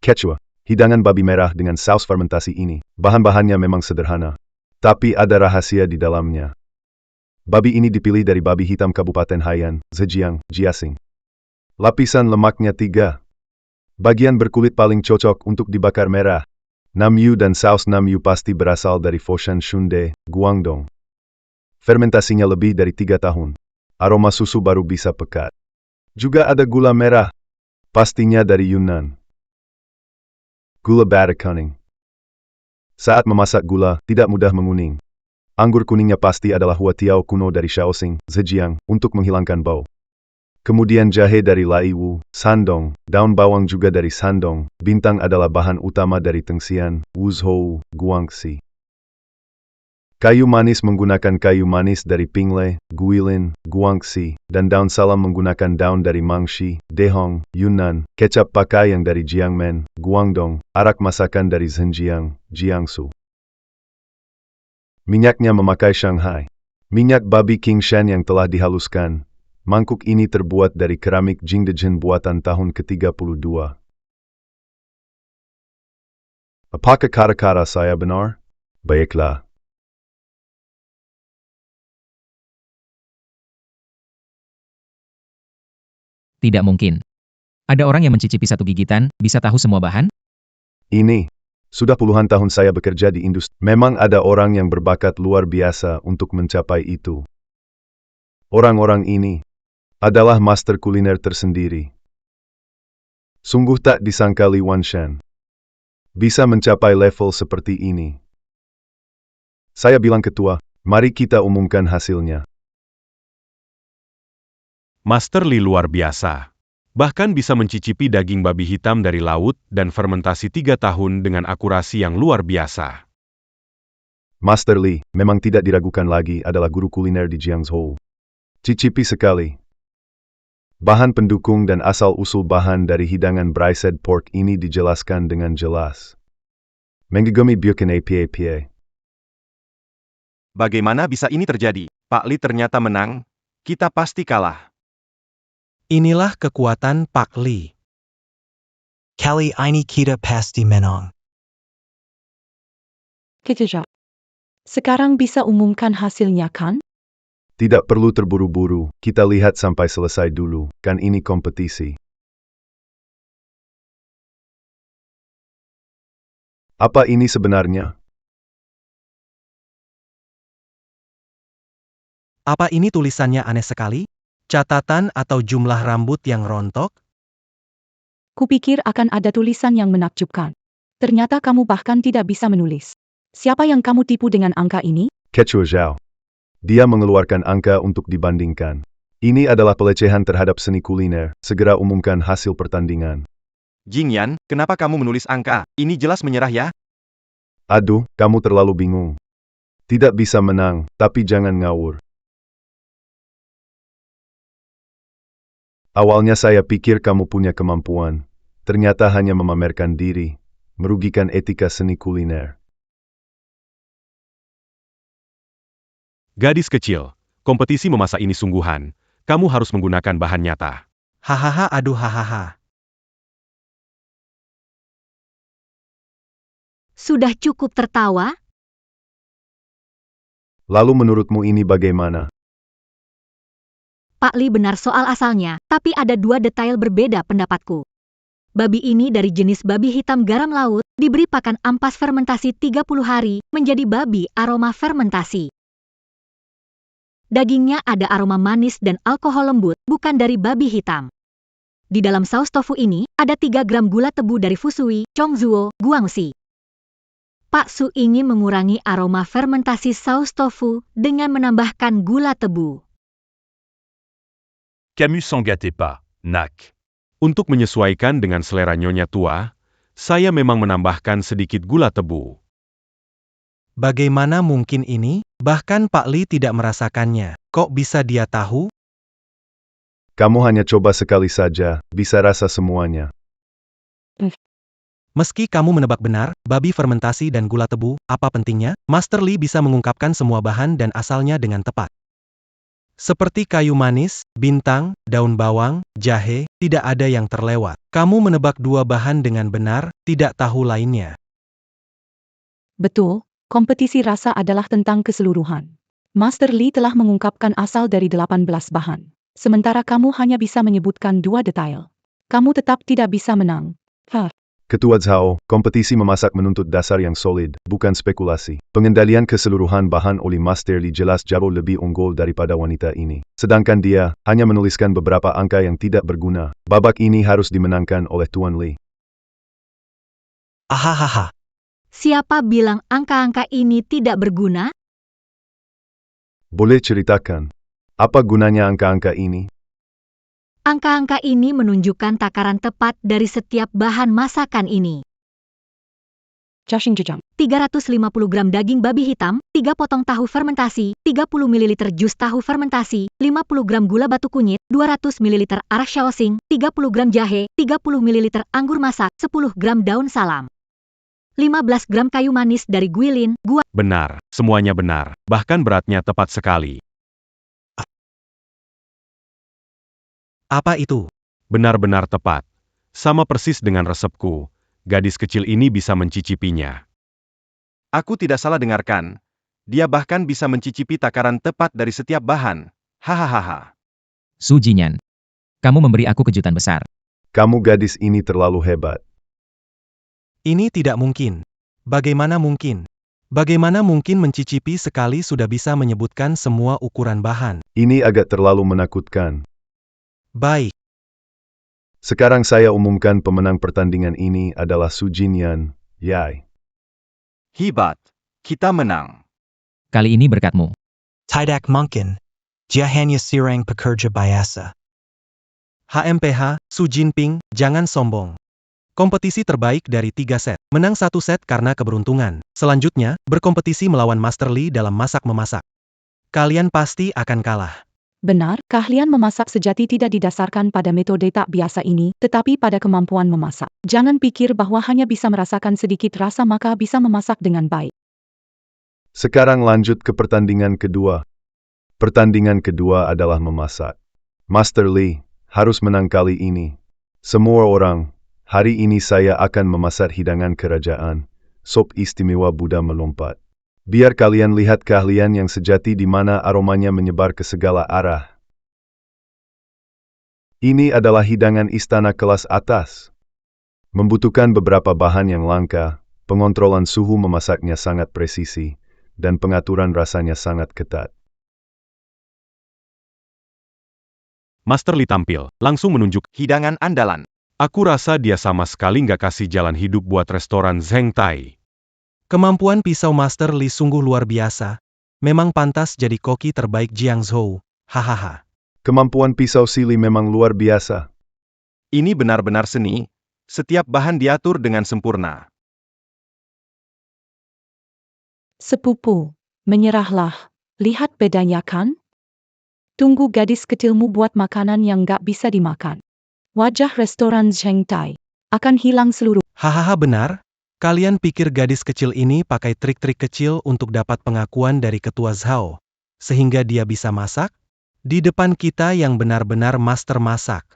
Quechua, hidangan babi merah dengan saus fermentasi ini. Bahan-bahannya memang sederhana. Tapi ada rahasia di dalamnya. Babi ini dipilih dari babi hitam Kabupaten Haiyan, Zhejiang, Jiaxing. Lapisan lemaknya 3. Bagian berkulit paling cocok untuk dibakar merah. Namyu dan saus Namyu pasti berasal dari Foshan Shunde, Guangdong. Fermentasinya lebih dari 3 tahun. Aroma susu baru bisa pekat. Juga ada gula merah. Pastinya dari Yunnan. Gula bata kuning. Saat memasak gula, tidak mudah menguning. Anggur kuningnya pasti adalah huatiao kuno dari Shaoxing, Zhejiang, untuk menghilangkan bau. Kemudian jahe dari Laiwu, Shandong, daun bawang juga dari Shandong, bintang adalah bahan utama dari Tengsian, Wuzhou, Guangxi. Kayu manis menggunakan kayu manis dari Pingle, Guilin, Guangxi, dan daun salam menggunakan daun dari Mangxi, Dehong, Yunnan, kecap pakai yang dari Jiangmen, Guangdong, arak masakan dari Zhenjiang, Jiangsu. Minyaknya memakai Shanghai. Minyak babi King Shan yang telah dihaluskan. Mangkuk ini terbuat dari keramik Jingdezhen buatan tahun ke-32. Apakah kata-kata saya benar? Baiklah. Tidak mungkin. Ada orang yang mencicipi satu gigitan, bisa tahu semua bahan? Ini, sudah puluhan tahun saya bekerja di industri. Memang ada orang yang berbakat luar biasa untuk mencapai itu. Orang-orang ini adalah master kuliner tersendiri. Sungguh tak disangka Li Wanshan bisa mencapai level seperti ini. Saya bilang ketua, mari kita umumkan hasilnya. Master Li luar biasa. Bahkan bisa mencicipi daging babi hitam dari laut dan fermentasi 3 tahun dengan akurasi yang luar biasa. Master Li, memang tidak diragukan lagi adalah guru kuliner di Jiangsu. Cicipi sekali. Bahan pendukung dan asal-usul bahan dari hidangan braised pork ini dijelaskan dengan jelas. Menggigami bukan apa-apa. Bagaimana bisa ini terjadi? Pak Li ternyata menang, kita pasti kalah. Inilah kekuatan Pak Li. Kali ini kita pasti menang. Kejap. Sekarang bisa umumkan hasilnya kan? Tidak perlu terburu-buru, kita lihat sampai selesai dulu, kan ini kompetisi. Apa ini sebenarnya? Apa ini tulisannya aneh sekali? Catatan atau jumlah rambut yang rontok? Kupikir akan ada tulisan yang menakjubkan. Ternyata kamu bahkan tidak bisa menulis. Siapa yang kamu tipu dengan angka ini? Quechua Zhao. Dia mengeluarkan angka untuk dibandingkan. Ini adalah pelecehan terhadap seni kuliner, segera umumkan hasil pertandingan. Jingyan, kenapa kamu menulis angka? Ini jelas menyerah ya? Aduh, kamu terlalu bingung. Tidak bisa menang, tapi jangan ngawur. Awalnya saya pikir kamu punya kemampuan. Ternyata hanya memamerkan diri, merugikan etika seni kuliner. Gadis kecil, kompetisi memasak ini sungguhan. Kamu harus menggunakan bahan nyata. Hahaha aduh hahaha. Sudah cukup tertawa? Lalu menurutmu ini bagaimana? Pak Li benar soal asalnya, tapi ada dua detail berbeda pendapatku. Babi ini dari jenis babi hitam garam laut, diberi pakan ampas fermentasi 30 hari, menjadi babi aroma fermentasi. Dagingnya ada aroma manis dan alkohol lembut, bukan dari babi hitam. Di dalam saus tofu ini, ada 3 gram gula tebu dari Fusui, Chongzuo, Guangxi. Pak Su ingin mengurangi aroma fermentasi saus tofu dengan menambahkan gula tebu. Camus s'en gâtait pas, Nak. Untuk menyesuaikan dengan selera nyonya tua, saya memang menambahkan sedikit gula tebu. Bagaimana mungkin ini? Bahkan Pak Li tidak merasakannya. Kok bisa dia tahu? Kamu hanya coba sekali saja, bisa rasa semuanya. Meski kamu menebak benar, babi fermentasi dan gula tebu, apa pentingnya? Master Li bisa mengungkapkan semua bahan dan asalnya dengan tepat. Seperti kayu manis, bintang, daun bawang, jahe, tidak ada yang terlewat. Kamu menebak 2 bahan dengan benar, tidak tahu lainnya. Betul, kompetisi rasa adalah tentang keseluruhan. Master Li telah mengungkapkan asal dari 18 bahan. Sementara kamu hanya bisa menyebutkan 2 detail. Kamu tetap tidak bisa menang. Ketua Zhao, kompetisi memasak menuntut dasar yang solid, bukan spekulasi. Pengendalian keseluruhan bahan oleh Master Li jelas jauh lebih unggul daripada wanita ini. Sedangkan dia, hanya menuliskan beberapa angka yang tidak berguna. Babak ini harus dimenangkan oleh Tuan Li. Ahahaha. Siapa bilang angka-angka ini tidak berguna? Boleh ceritakan, apa gunanya angka-angka ini? Angka-angka ini menunjukkan takaran tepat dari setiap bahan masakan ini. Jashing jejam. 350 gram daging babi hitam, 3 potong tahu fermentasi, 30 ml jus tahu fermentasi, 50 gram gula batu kunyit, 200 ml arak shaoxing, 30 gram jahe, 30 ml anggur masak, 10 gram daun salam. 15 gram kayu manis dari Guilin, Gua. Benar, semuanya benar. Bahkan beratnya tepat sekali. Apa itu? Benar-benar tepat. Sama persis dengan resepku. Gadis kecil ini bisa mencicipinya. Aku tidak salah dengarkan. Dia bahkan bisa mencicipi takaran tepat dari setiap bahan. Hahaha. Su Jingyan. Kamu memberi aku kejutan besar. Kamu gadis ini terlalu hebat. Ini tidak mungkin. Bagaimana mungkin? Bagaimana mungkin mencicipi sekali sudah bisa menyebutkan semua ukuran bahan? Ini agak terlalu menakutkan. Baik. Sekarang saya umumkan pemenang pertandingan ini adalah Su Jingyan, Yai. Hebat. Kita menang. Kali ini berkatmu. Tidak mungkin. Dia hanya seorang pekerja biasa. HMPH, Su Jinping, jangan sombong. Kompetisi terbaik dari 3 set. Menang 1 set karena keberuntungan. Selanjutnya, berkompetisi melawan Master Li dalam masak-memasak. Kalian pasti akan kalah. Benar, keahlian memasak sejati tidak didasarkan pada metode tak biasa ini, tetapi pada kemampuan memasak. Jangan pikir bahwa hanya bisa merasakan sedikit rasa maka bisa memasak dengan baik. Sekarang lanjut ke pertandingan kedua. Pertandingan kedua adalah memasak. Master Li, harus menang kali ini. Semua orang, hari ini saya akan memasak hidangan kerajaan, sop istimewa Buddha melompat. Biar kalian lihat keahlian yang sejati di mana aromanya menyebar ke segala arah. Ini adalah hidangan istana kelas atas. Membutuhkan beberapa bahan yang langka, pengontrolan suhu memasaknya sangat presisi, dan pengaturan rasanya sangat ketat. Master Li tampil, langsung menunjuk hidangan andalan. Aku rasa dia sama sekali nggak kasih jalan hidup buat restoran Zheng Tai. Kemampuan pisau Master Li sungguh luar biasa. Memang pantas jadi koki terbaik Jiangzhou. Hahaha. Kemampuan pisau Sili memang luar biasa. Ini benar-benar seni. Setiap bahan diatur dengan sempurna. Sepupu, menyerahlah. Lihat bedanya kan? Tunggu gadis kecilmu buat makanan yang gak bisa dimakan. Wajah restoran Zheng Tai akan hilang seluruh. Hahaha benar? Kalian pikir gadis kecil ini pakai trik-trik kecil untuk dapat pengakuan dari ketua Zhao, sehingga dia bisa masak? Di depan kita yang benar-benar master masak.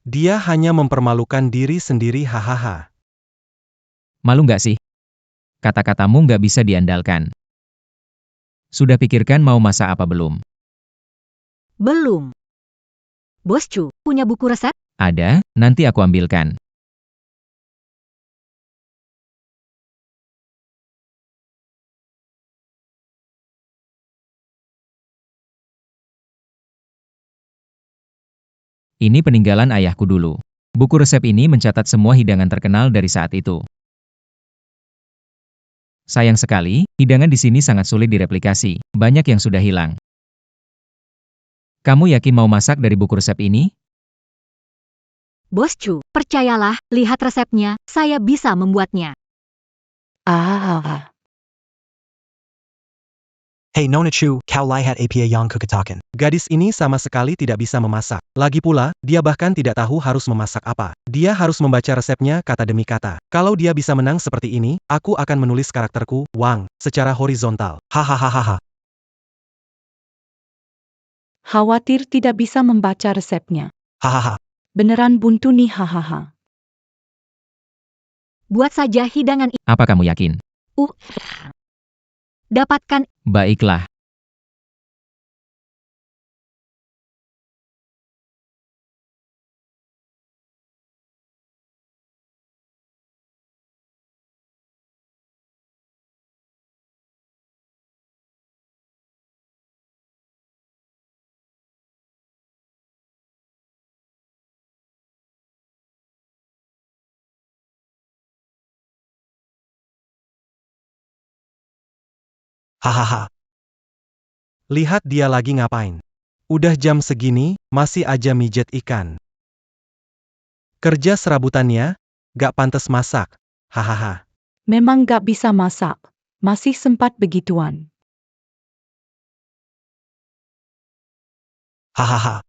Dia hanya mempermalukan diri sendiri hahaha. Malu nggak sih? Kata-katamu nggak bisa diandalkan. Sudah pikirkan mau masak apa belum? Belum. Bos Chu, punya buku resep? Ada, nanti aku ambilkan. Ini peninggalan ayahku dulu. Buku resep ini mencatat semua hidangan terkenal dari saat itu. Sayang sekali, hidangan di sini sangat sulit direplikasi. Banyak yang sudah hilang. Kamu yakin mau masak dari buku resep ini? Bos Chu, percayalah, lihat resepnya, saya bisa membuatnya. Ah, Hey Nona Chu, kau lihat apa yang kukatakan. Gadis ini sama sekali tidak bisa memasak. Lagi pula, dia bahkan tidak tahu harus memasak apa. Dia harus membaca resepnya kata demi kata. Kalau dia bisa menang seperti ini, aku akan menulis karakterku, Wang, secara horizontal. Hahaha. khawatir tidak bisa membaca resepnya. Hahaha. Beneran buntu nih hahaha. Buat saja hidangan ini. Apa kamu yakin? Dapatkan. Baiklah. Hahaha. Lihat dia lagi ngapain. Udah jam segini, masih aja mijet ikan. Kerja serabutannya, gak pantas masak. Hahaha. Memang gak bisa masak. Masih sempat begituan. Hahaha.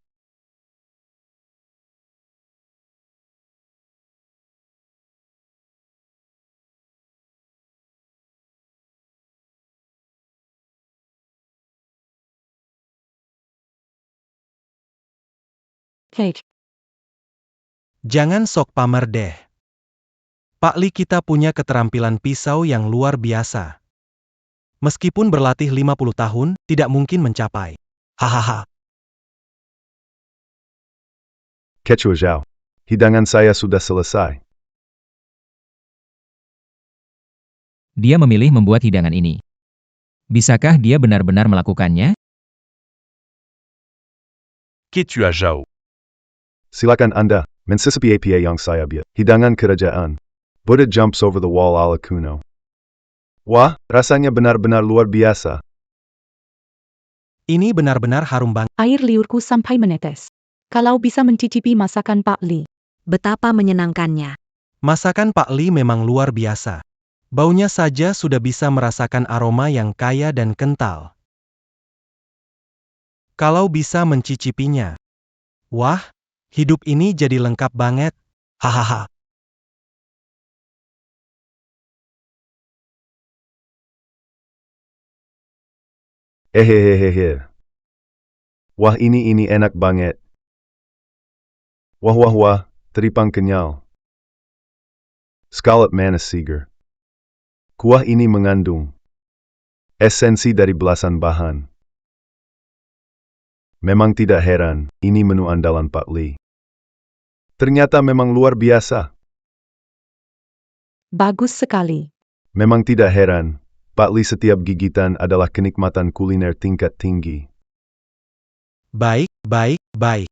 Kate, Jangan sok pamer deh. Pak Li kita punya keterampilan pisau yang luar biasa. Meskipun berlatih 50 tahun, tidak mungkin mencapai. Hahaha. Ketua Zhao, hidangan saya sudah selesai. Dia memilih membuat hidangan ini. Bisakah dia benar-benar melakukannya? Ketua Zhao. Silakan Anda, mencicipi apa yang saya buat. Hidangan kerajaan. Buddha jumps over the wall ala kuno. Wah, rasanya benar-benar luar biasa. Ini benar-benar harum banget. air liurku sampai menetes. Kalau bisa mencicipi masakan Pak Li. Betapa menyenangkannya. Masakan Pak Li memang luar biasa. Baunya saja sudah bisa merasakan aroma yang kaya dan kental. Kalau bisa mencicipinya. Wah, hidup ini jadi lengkap banget. Hahaha. Hehehehe. Wah ini enak banget. Wah wah wah, teripang kenyal. Scarlet Manus Seeger. Kuah ini mengandung esensi dari belasan bahan. Memang tidak heran, ini menu andalan Pak Lee. Ternyata memang luar biasa. Bagus sekali. Memang tidak heran, Pak Lee setiap gigitan adalah kenikmatan kuliner tingkat tinggi. Baik, baik, baik.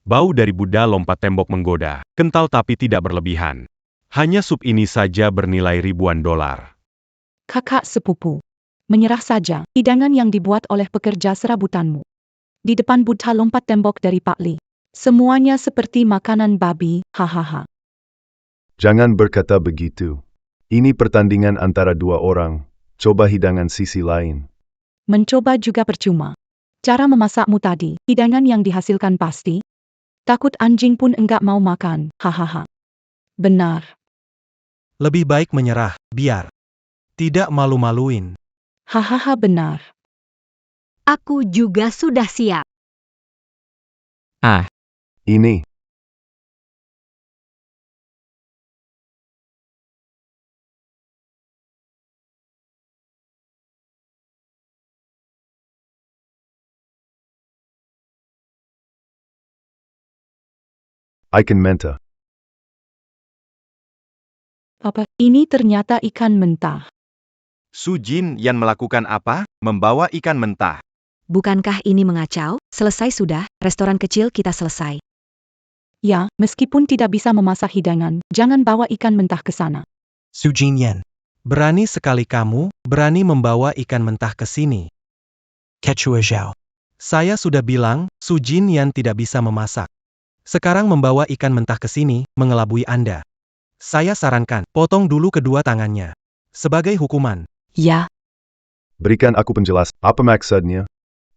Bau dari Buddha lompat tembok menggoda, kental tapi tidak berlebihan. Hanya sup ini saja bernilai ribuan dolar. Kakak sepupu. Menyerah saja, hidangan yang dibuat oleh pekerja serabutanmu. Di depan Buddha lompat tembok dari Pak Lee. Semuanya seperti makanan babi, hahaha. Jangan berkata begitu. Ini pertandingan antara dua orang, coba hidangan sisi lain. Mencoba juga percuma. Cara memasakmu tadi, hidangan yang dihasilkan pasti. Takut anjing pun enggak mau makan, hahaha. Benar. Lebih baik menyerah, biar tidak malu-maluin. Hahaha benar. Aku juga sudah siap. Ah, Ini. Ikan menta. Apa, ini ternyata ikan mentah. Su Jin Yan melakukan apa? Membawa ikan mentah. Bukankah ini mengacau? Selesai sudah, restoran kecil kita selesai. Ya, meskipun tidak bisa memasak hidangan, jangan bawa ikan mentah ke sana. Su Jin Yen. Berani sekali kamu, berani membawa ikan mentah ke sini. Quechua Zhao. Saya sudah bilang, Su Jin Yan tidak bisa memasak. Sekarang membawa ikan mentah ke sini, mengelabui Anda. Saya sarankan, potong dulu kedua tangannya. Sebagai hukuman. Ya, Berikan aku penjelasan. Apa maksudnya?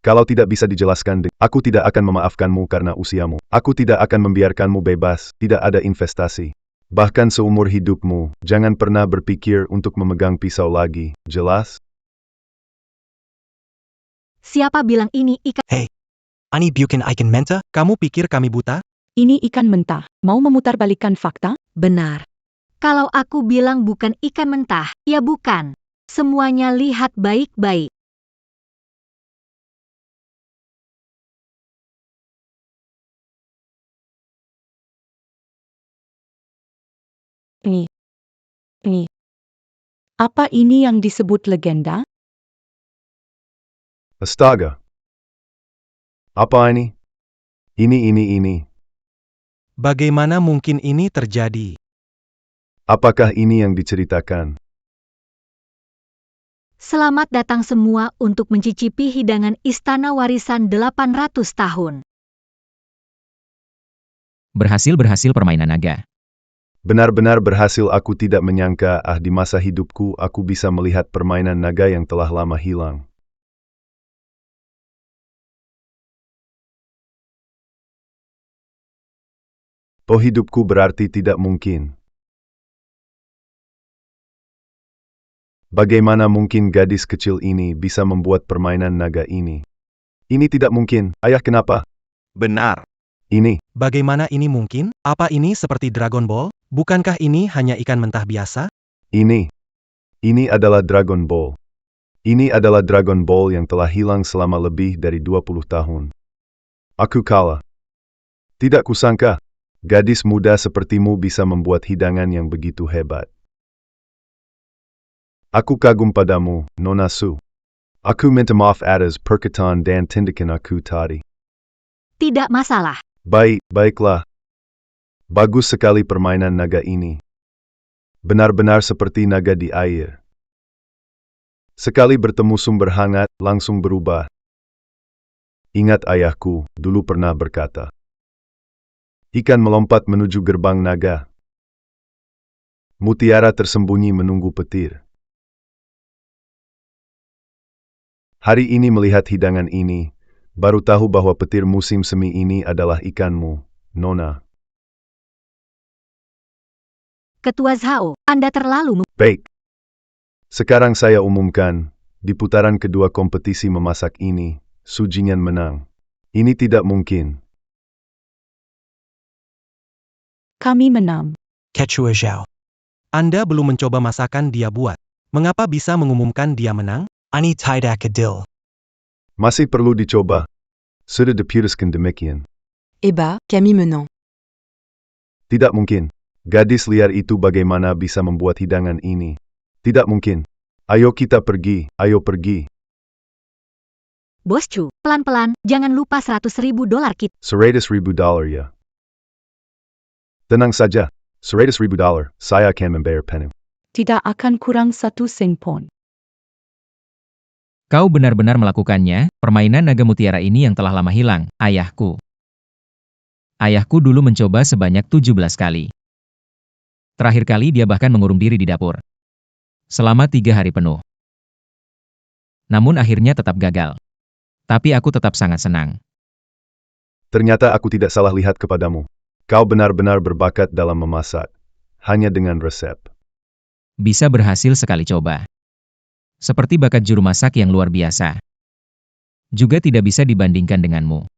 Kalau tidak bisa dijelaskan, aku tidak akan memaafkanmu karena usiamu. Aku tidak akan membiarkanmu bebas, tidak ada investasi. Bahkan seumur hidupmu, jangan pernah berpikir untuk memegang pisau lagi, jelas? Siapa bilang ini ikan? Ani bukan ikan menta? Kamu pikir kami buta? ini ikan mentah. Mau memutarbalikkan fakta? Benar. Kalau aku bilang bukan ikan mentah, ya bukan. Semuanya lihat baik-baik. Ini. Apa ini yang disebut legenda? Astaga. Apa ini? Ini. Bagaimana mungkin ini terjadi? Apakah ini yang diceritakan? Selamat datang semua untuk mencicipi hidangan Istana Warisan 800 tahun. berhasil permainan naga. Benar-benar berhasil. Aku tidak menyangka di masa hidupku aku bisa melihat permainan naga yang telah lama hilang. Oh, hidupku berarti tidak mungkin. Bagaimana mungkin gadis kecil ini bisa membuat permainan naga ini? Ini tidak mungkin. Ayah, kenapa? Benar. Ini. Bagaimana ini mungkin? Apa ini seperti Dragon Ball? Bukankah ini hanya ikan mentah biasa? Ini adalah Dragon Ball. Ini adalah Dragon Ball yang telah hilang selama lebih dari 20 tahun. Aku kalah. Tidak kusangka, gadis muda sepertimu bisa membuat hidangan yang begitu hebat. Aku kagum padamu, Nona Su. Aku minta maaf atas perkataan dan tindakan aku tadi. Tidak masalah. Baiklah. Bagus sekali permainan naga ini. Benar-benar seperti naga di air. Sekali bertemu sumber hangat, langsung berubah. Ingat ayahku, dulu pernah berkata. Ikan melompat menuju gerbang naga. Mutiara tersembunyi menunggu petir. Hari ini melihat hidangan ini, baru tahu bahwa petir musim semi ini adalah ikanmu, Nona. Ketua Zhao, Anda terlalu Baik. Sekarang saya umumkan, di putaran kedua kompetisi memasak ini, Su Jingyan menang. Ini tidak mungkin. Kami menang. Quechua Zhao. Anda belum mencoba masakan dia buat. Mengapa bisa mengumumkan dia menang? Ani tidak adil. Masih perlu dicoba. Sudah diputuskan demikian. Eba, kami menang. Tidak mungkin. Gadis liar itu bagaimana bisa membuat hidangan ini? Tidak mungkin. Ayo kita pergi, ayo pergi. Bos Chu, pelan-pelan, jangan lupa $100.000 kita. $100,000 ya. Tenang saja. $100,000, saya akan membayar penuh. Tidak akan kurang 1 sen pun. Kau benar-benar melakukannya, permainan naga mutiara ini yang telah lama hilang, ayahku. Ayahku dulu mencoba sebanyak 17 kali. Terakhir kali dia bahkan mengurung diri di dapur. Selama 3 hari penuh. Namun akhirnya tetap gagal. Tapi aku tetap sangat senang. Ternyata aku tidak salah lihat kepadamu. Kau benar-benar berbakat dalam memasak. Hanya dengan resep. Bisa berhasil sekali coba. Seperti bakat juru masak yang luar biasa. Juga tidak bisa dibandingkan denganmu.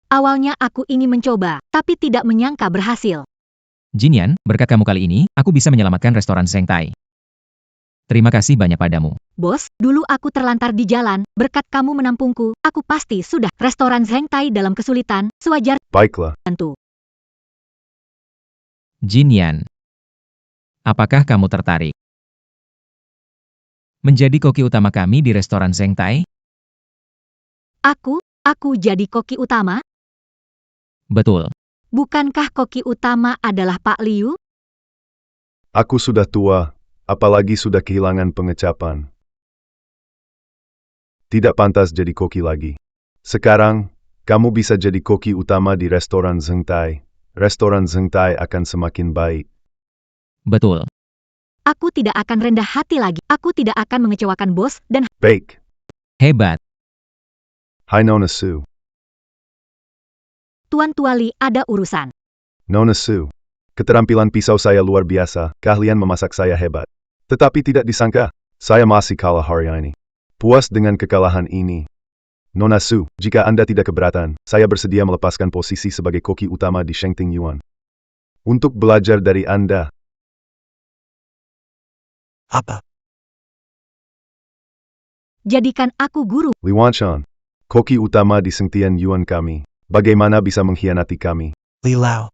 Awalnya aku ingin mencoba, tapi tidak menyangka berhasil. Jinyan, berkat kamu kali ini, aku bisa menyelamatkan restoran Zheng Tai. Terima kasih banyak padamu. Bos, dulu aku terlantar di jalan, berkat kamu menampungku, aku pasti sudah. Restoran Zheng Tai dalam kesulitan, sewajar Baiklah. tentu. Jinyan, apakah kamu tertarik menjadi koki utama kami di restoran Zheng Tai? Aku jadi koki utama? Betul. Bukankah koki utama adalah Pak Liu? Aku sudah tua, apalagi sudah kehilangan pengecapan. Tidak pantas jadi koki lagi. Sekarang, kamu bisa jadi koki utama di restoran Zheng Tai. Restoran Zheng Tai akan semakin baik. Betul. Aku tidak akan rendah hati lagi. Aku tidak akan mengecewakan bos dan Baik. Hebat. Hai Nona Su. Tuan Tuali ada urusan. Nona Su. Keterampilan pisau saya luar biasa, keahlian memasak saya hebat. Tetapi tidak disangka, saya masih kalah hari ini. Puas dengan kekalahan ini. Nona Su, jika Anda tidak keberatan, saya bersedia melepaskan posisi sebagai koki utama di Shengting Yuan. Untuk belajar dari Anda. Apa? Jadikan aku guru. Li Wanchan, koki utama di Shengtian Yuan kami. Bagaimana bisa mengkhianati kami? Li Lao.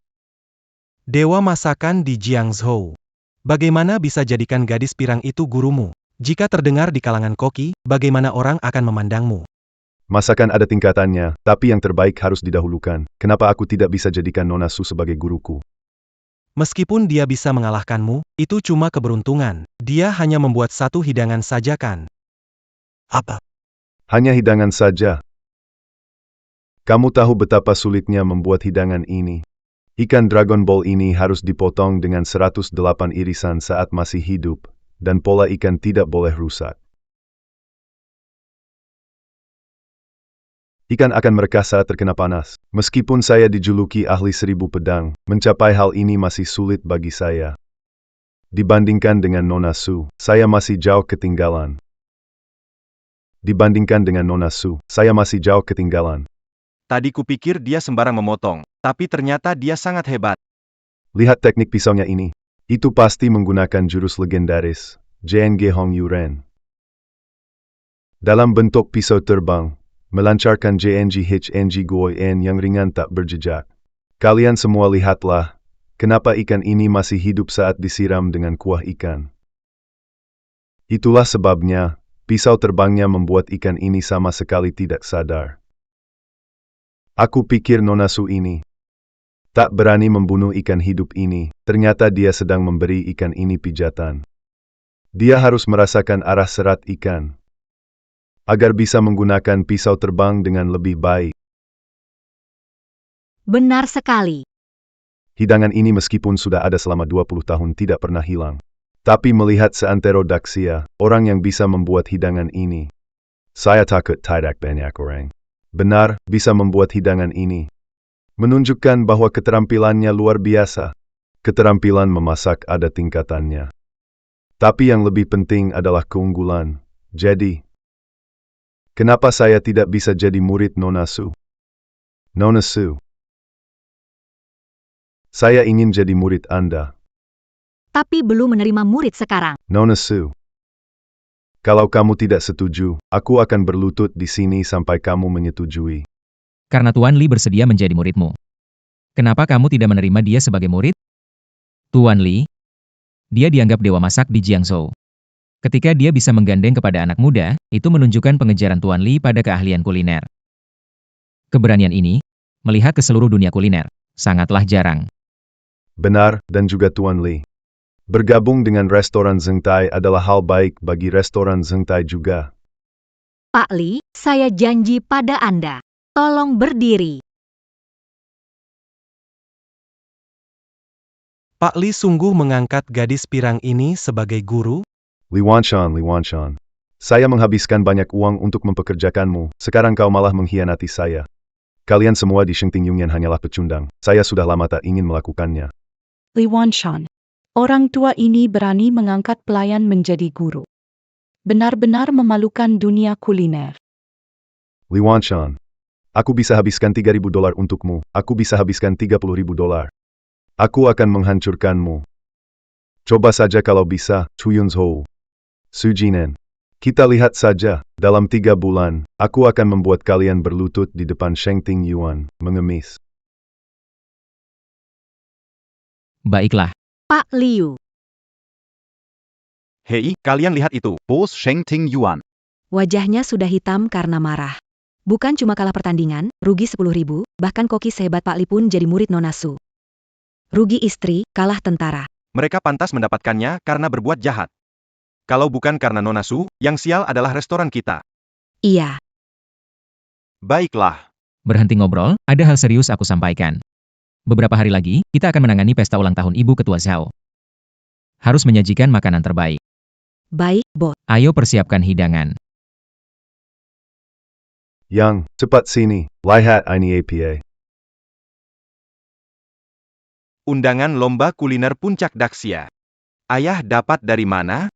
Dewa masakan di Jiangzhou. Bagaimana bisa jadikan gadis pirang itu gurumu? Jika terdengar di kalangan koki, bagaimana orang akan memandangmu? Masakan ada tingkatannya, tapi yang terbaik harus didahulukan. Kenapa aku tidak bisa jadikan Nona Su sebagai guruku? Meskipun dia bisa mengalahkanmu, itu cuma keberuntungan. Dia hanya membuat satu hidangan saja kan? Apa? Hanya hidangan saja. Kamu tahu betapa sulitnya membuat hidangan ini. Ikan Dragon Ball ini harus dipotong dengan 108 irisan saat masih hidup, dan pola ikan tidak boleh rusak. Ikan akan merekah saat terkena panas. Meskipun saya dijuluki ahli 1000 pedang, mencapai hal ini masih sulit bagi saya. Dibandingkan dengan Nona Su, saya masih jauh ketinggalan. Dibandingkan dengan Nona Su, saya masih jauh ketinggalan. Tadi kupikir dia sembarang memotong, tapi ternyata dia sangat hebat. Lihat teknik pisaunya ini. Itu pasti menggunakan jurus legendaris, JNG Hong Yuren. Dalam bentuk pisau terbang, melancarkan JNG HNG Goi N yang ringan tak berjejak. Kalian semua lihatlah, kenapa ikan ini masih hidup saat disiram dengan kuah ikan. Itulah sebabnya, pisau terbangnya membuat ikan ini sama sekali tidak sadar. Aku pikir Nona Su ini tak berani membunuh ikan hidup ini, ternyata dia sedang memberi ikan ini pijatan. Dia harus merasakan arah serat ikan, agar bisa menggunakan pisau terbang dengan lebih baik. Benar sekali. Hidangan ini meskipun sudah ada selama 20 tahun tidak pernah hilang. Tapi melihat seantero Daxia, orang yang bisa membuat hidangan ini, saya takut tidak banyak orang benar bisa membuat hidangan ini. Menunjukkan bahwa keterampilannya luar biasa. Keterampilan memasak ada tingkatannya. Tapi yang lebih penting adalah keunggulan. Jadi, kenapa saya tidak bisa jadi murid Nona Su? Nona Su. Saya ingin jadi murid Anda. Tapi belum menerima murid sekarang. Nona Su. Kalau kamu tidak setuju, aku akan berlutut di sini sampai kamu menyetujui. Karena Tuan Li bersedia menjadi muridmu. Kenapa kamu tidak menerima dia sebagai murid? Tuan Li, dia dianggap dewa masak di Jiangzhou. Ketika dia bisa menggandeng kepada anak muda, itu menunjukkan pengejaran Tuan Li pada keahlian kuliner. Keberanian ini, melihat ke seluruh dunia kuliner, sangatlah jarang. Benar, dan juga Tuan Li. Bergabung dengan restoran Zhengtai adalah hal baik bagi restoran Zhengtai juga. Pak Li, saya janji pada Anda. Tolong berdiri. Pak Li sungguh mengangkat gadis pirang ini sebagai guru? Li Wanshan. Saya menghabiskan banyak uang untuk mempekerjakanmu, sekarang kau malah mengkhianati saya. Kalian semua di Shengting Yunyan hanyalah pecundang, saya sudah lama tak ingin melakukannya. Li Wanshan. Orang tua ini berani mengangkat pelayan menjadi guru. Benar-benar memalukan dunia kuliner. Li Wanshan. Aku bisa habiskan $3.000 untukmu, aku bisa habiskan $30.000. Aku akan menghancurkanmu. Coba saja kalau bisa, Chuyunzhou. Su Jinan. Kita lihat saja, dalam 3 bulan, aku akan membuat kalian berlutut di depan Shengting Yuan, mengemis. Baiklah. Pak Liu. Hei, kalian lihat itu. Bos Shengting Yuan. Wajahnya sudah hitam karena marah. Bukan cuma kalah pertandingan, rugi 10.000, bahkan koki sehebat Pak Li pun jadi murid Nona Su. Rugi istri, kalah tentara. Mereka pantas mendapatkannya karena berbuat jahat. Kalau bukan karena Nona Su, yang sial adalah restoran kita. Iya. Baiklah. Berhenti ngobrol, ada hal serius aku sampaikan. Beberapa hari lagi, kita akan menangani pesta ulang tahun Ibu Ketua Zhao. Harus menyajikan makanan terbaik. Baik, Bos. Ayo persiapkan hidangan. Yang, cepat sini, lihat ini APA. Undangan lomba kuliner puncak Daxia. Ayah dapat dari mana?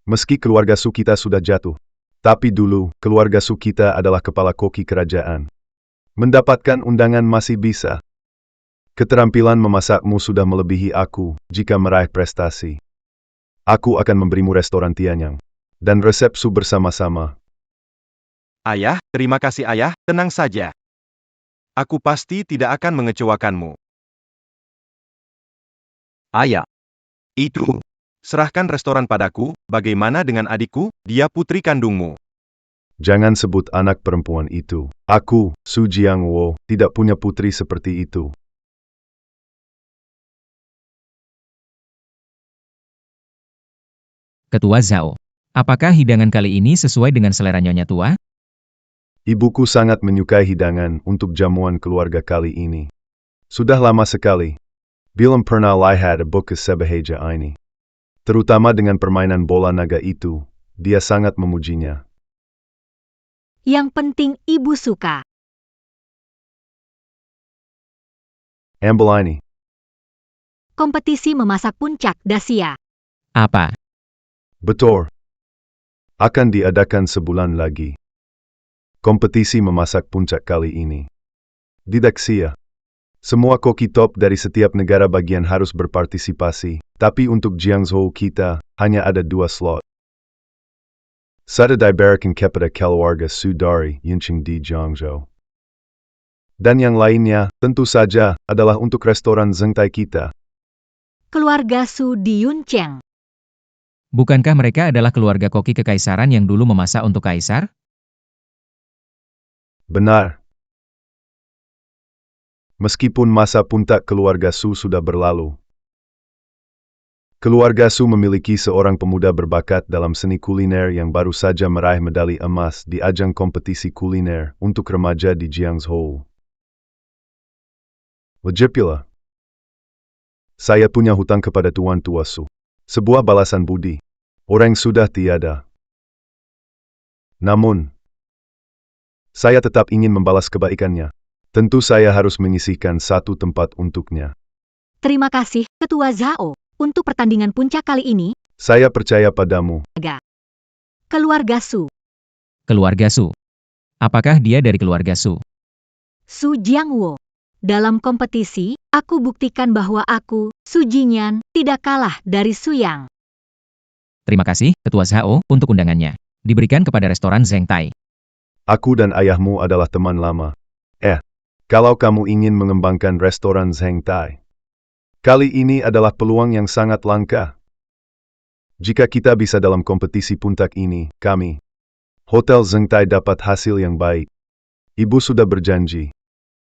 Meski keluarga Su kita sudah jatuh. Tapi dulu, keluarga Su kita adalah kepala koki kerajaan. Mendapatkan undangan masih bisa. Keterampilan memasakmu sudah melebihi aku, jika meraih prestasi. Aku akan memberimu restoran Tianyang. Dan resep Su bersama-sama. Ayah, terima kasih ayah, tenang saja. Aku pasti tidak akan mengecewakanmu. Ayah. Itu. Serahkan restoran padaku, bagaimana dengan adikku, dia putri kandungmu. Jangan sebut anak perempuan itu. Aku, Su Jiangwo, tidak punya putri seperti itu. Ketua Zhao. Apakah hidangan kali ini sesuai dengan selera Nyonya Tua? Ibuku sangat menyukai hidangan untuk jamuan keluarga kali ini. Sudah lama sekali. Belum pernah lihat buku sebahagia ini. Terutama dengan permainan bola naga itu, dia sangat memujinya. Yang penting ibu suka. Ambil ini. Kompetisi memasak puncak Daxia. Apa? Betul. Akan diadakan sebulan lagi. Kompetisi memasak puncak kali ini. Di Daxia. Semua koki top dari setiap negara bagian harus berpartisipasi, tapi untuk Jiangzhou kita, hanya ada 2 slot. Satu diberikan kepada keluarga Su dari Yinqing di Jiangzhou. Dan yang lainnya, tentu saja, adalah untuk restoran Zhengtai kita. Keluarga Su di Yuncheng. Bukankah mereka adalah keluarga koki kekaisaran yang dulu memasak untuk kaisar? Benar. Meskipun masa puncak keluarga Su sudah berlalu. Keluarga Su memiliki seorang pemuda berbakat dalam seni kuliner yang baru saja meraih medali emas di ajang kompetisi kuliner untuk remaja di Jiangzhou. Lagipula, saya punya hutang kepada Tuan Tua Su. Sebuah balasan budi. Orang sudah tiada. Namun, saya tetap ingin membalas kebaikannya. Tentu saya harus menyisihkan satu tempat untuknya. Terima kasih, Ketua Zhao. Untuk pertandingan puncak kali ini, Saya percaya padamu. keluarga Su. Keluarga Su. Apakah dia dari keluarga Su? Su Jiangwo. Dalam kompetisi, aku buktikan bahwa aku, Su Jinyan, tidak kalah dari Su Yang. Terima kasih, Ketua Zhao, untuk undangannya. Diberikan kepada restoran Zheng Tai. Aku dan ayahmu adalah teman lama. Kalau kamu ingin mengembangkan restoran Zheng Tai, kali ini adalah peluang yang sangat langka. Jika kita bisa dalam kompetisi puncak ini, kami, Hotel Zheng Tai dapat hasil yang baik. Ibu sudah berjanji.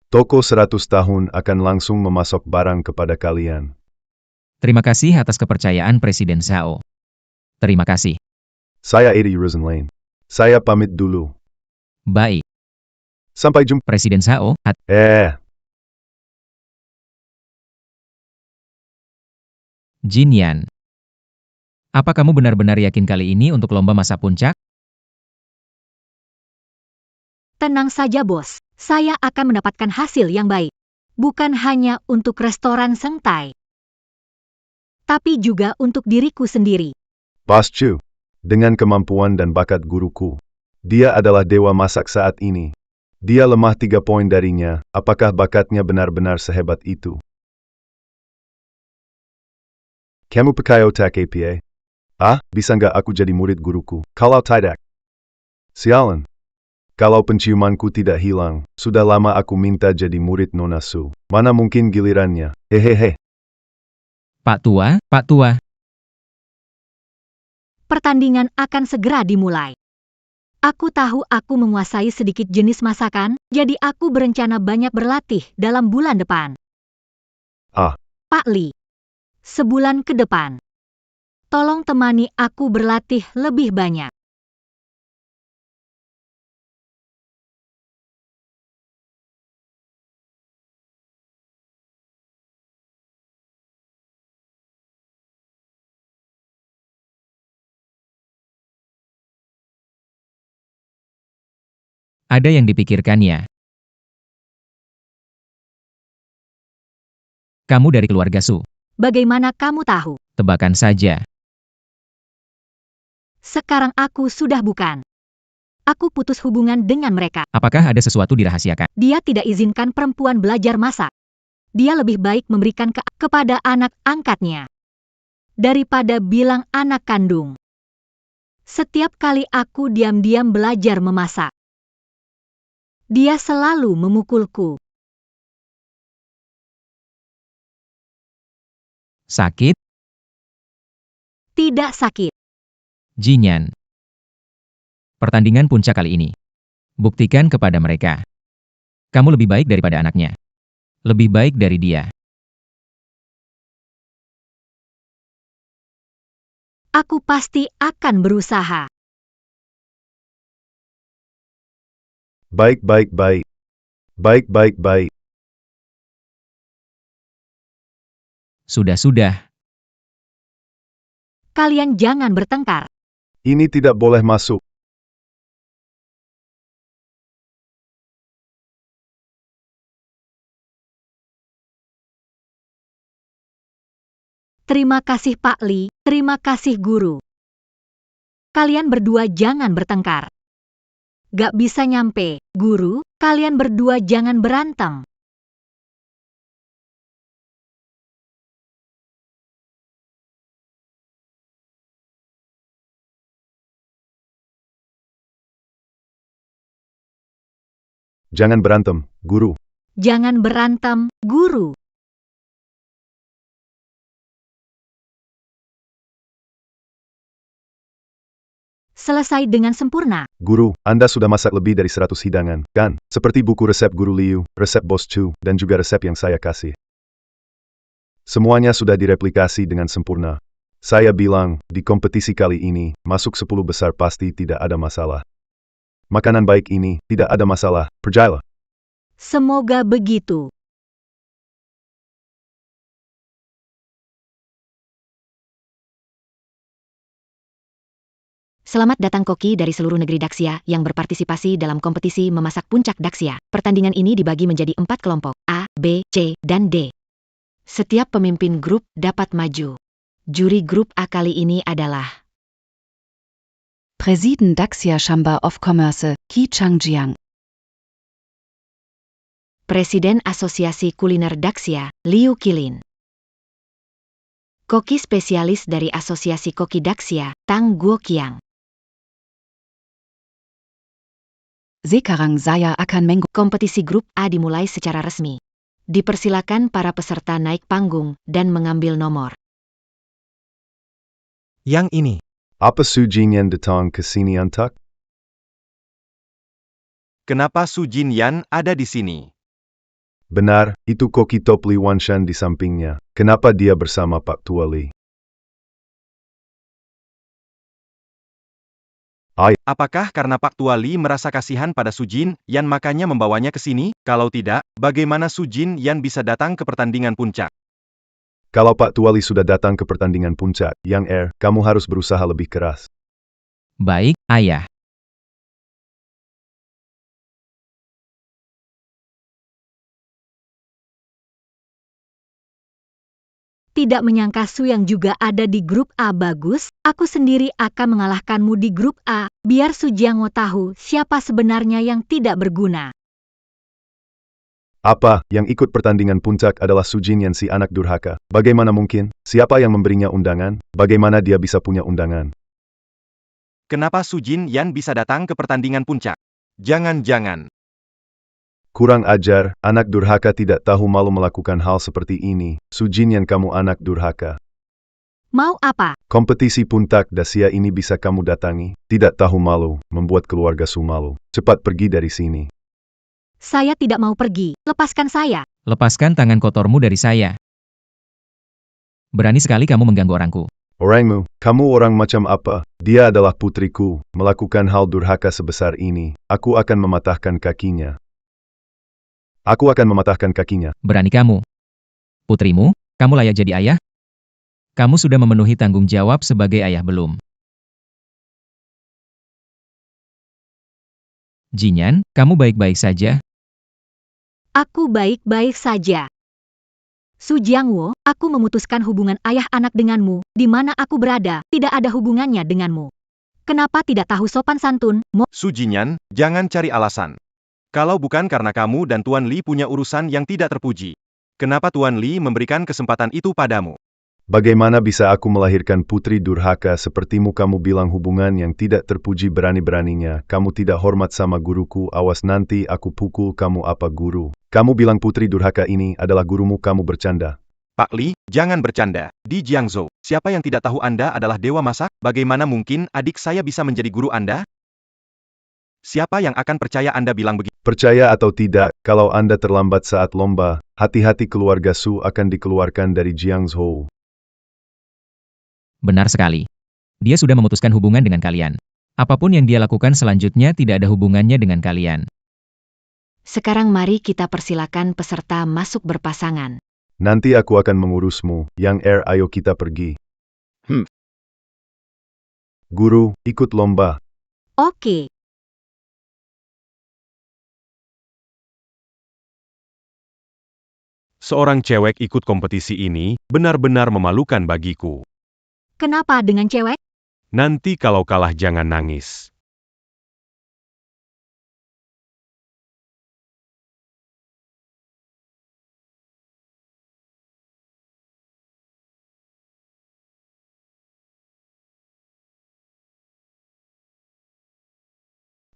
Toko 100 tahun akan langsung memasok barang kepada kalian. Terima kasih atas kepercayaan Presiden Zhao. Terima kasih. Saya Eddie Rosenlane. Saya pamit dulu. Baik. Sampai jumpa. Presiden Zhao, Jinyan. Apa kamu benar-benar yakin kali ini untuk lomba masak puncak? Tenang saja, Bos. Saya akan mendapatkan hasil yang baik. Bukan hanya untuk restoran Zheng Tai, tapi juga untuk diriku sendiri. Bos Chu, dengan kemampuan dan bakat guruku, dia adalah dewa masak saat ini. Dia lemah 3 poin darinya, apakah bakatnya benar-benar sehebat itu? Kamu pakai otak APA? Bisa nggak aku jadi murid guruku? Kalau tidak, sialan. Kalau penciumanku tidak hilang, sudah lama aku minta jadi murid Nona Su. Mana mungkin gilirannya? Hehehe. Pak Tua. Pertandingan akan segera dimulai. Aku tahu aku menguasai sedikit jenis masakan, jadi aku berencana banyak berlatih dalam bulan depan. Pak Li, sebulan ke depan, tolong temani aku berlatih lebih banyak. Ada yang dipikirkannya. Kamu dari keluarga Su. Bagaimana kamu tahu? Tebakan saja. Sekarang aku sudah bukan. Aku putus hubungan dengan mereka. Apakah ada sesuatu dirahasiakan? Dia tidak izinkan perempuan belajar masak. Dia lebih baik memberikan kepada anak angkatnya daripada bilang anak kandung. Setiap kali aku diam-diam belajar memasak, dia selalu memukulku. Sakit? Tidak sakit. Jinyan. Pertandingan puncak kali ini. Buktikan kepada mereka. Kamu lebih baik daripada anaknya. Lebih baik dari dia. Aku pasti akan berusaha. Baik. Sudah. Kalian jangan bertengkar. Ini tidak boleh masuk. Terima kasih Pak Li, terima kasih guru. Kalian berdua jangan bertengkar. Gak bisa nyampe, guru, kalian berdua jangan berantem. Jangan berantem, guru. Jangan berantem, guru. Selesai dengan sempurna. Guru, Anda sudah masak lebih dari 100 hidangan, kan? Seperti buku resep Guru Liu, resep Bos Chu, dan juga resep yang saya kasih. Semuanya sudah direplikasi dengan sempurna. Saya bilang, di kompetisi kali ini, masuk 10 besar pasti tidak ada masalah. Makanan baik ini, tidak ada masalah, percayalah. Semoga begitu. Selamat datang koki dari seluruh negeri Daxia yang berpartisipasi dalam kompetisi memasak puncak Daxia. Pertandingan ini dibagi menjadi 4 kelompok, A, B, C, dan D. Setiap pemimpin grup dapat maju. Juri grup A kali ini adalah Presiden Daxia Chamber of Commerce, Ki Changjiang. Presiden Asosiasi Kuliner Daxia, Liu Qilin. Koki spesialis dari Asosiasi Koki Daxia, Tang Guoqiang. Sekarang saya akan menggo. Kompetisi grup A dimulai secara resmi. Dipersilakan para peserta naik panggung dan mengambil nomor. Yang ini. Apa Su Jinyan datang ke sini antak? Kenapa Su Jinyan ada di sini? Benar, itu Koki Top Li Wanshan di sampingnya. Kenapa dia bersama Pak Tua Li? Apakah karena Pak Tua Li merasa kasihan pada Su Jinyan makanya membawanya ke sini? Kalau tidak, bagaimana Su Jinyan bisa datang ke pertandingan puncak? Kalau Pak Tua Li sudah datang ke pertandingan puncak, Yang kamu harus berusaha lebih keras. Baik, Ayah. Tidak menyangka Su yang juga ada di grup A bagus, aku sendiri akan mengalahkanmu di grup A, biar Su Jiangwo tahu siapa sebenarnya yang tidak berguna. Apa, yang ikut pertandingan puncak adalah Su Jinyan si anak durhaka? Bagaimana mungkin? Siapa yang memberinya undangan? Bagaimana dia bisa punya undangan? Kenapa Su Jinyan bisa datang ke pertandingan puncak? Jangan-jangan. Kurang ajar, anak durhaka tidak tahu malu melakukan hal seperti ini. Su Jinyan kamu anak durhaka. Mau apa? Kompetisi puncak Daxia ini bisa kamu datangi? Tidak tahu malu, membuat keluarga Su malu. Cepat pergi dari sini. Saya tidak mau pergi, lepaskan saya. Lepaskan tangan kotormu dari saya. Berani sekali kamu mengganggu orangku. Orangmu, kamu orang macam apa? Dia adalah putriku, melakukan hal durhaka sebesar ini. Aku akan mematahkan kakinya. Aku akan mematahkan kakinya. Berani kamu. Putrimu, kamu layak jadi ayah? Kamu sudah memenuhi tanggung jawab sebagai ayah belum? Jinyan, kamu baik-baik saja? Aku baik-baik saja. Su Jiangwo, aku memutuskan hubungan ayah anak denganmu, di mana aku berada, tidak ada hubungannya denganmu. Kenapa tidak tahu sopan santun? Su Jinyan, jangan cari alasan. Kalau bukan karena kamu dan Tuan Li punya urusan yang tidak terpuji, kenapa Tuan Li memberikan kesempatan itu padamu? Bagaimana bisa aku melahirkan putri durhaka sepertimu? Kamu bilang hubungan yang tidak terpuji, berani-beraninya. Kamu tidak hormat sama guruku, awas nanti aku pukul kamu. Apa guru? Kamu bilang putri durhaka ini adalah gurumu, kamu bercanda. Pak Li, jangan bercanda. Di Jiangzhou, siapa yang tidak tahu Anda adalah dewa masak? Bagaimana mungkin adik saya bisa menjadi guru Anda? Siapa yang akan percaya Anda bilang begitu? Percaya atau tidak, kalau Anda terlambat saat lomba, hati-hati keluarga Su akan dikeluarkan dari Jiangzhou. Benar sekali. Dia sudah memutuskan hubungan dengan kalian. Apapun yang dia lakukan selanjutnya tidak ada hubungannya dengan kalian. Sekarang mari kita persilakan peserta masuk berpasangan. Nanti aku akan mengurusmu. Yang ayo kita pergi. Guru, ikut lomba. Oke. Seorang cewek ikut kompetisi ini, benar-benar memalukan bagiku. Kenapa dengan cewek? Nanti kalau kalah jangan nangis.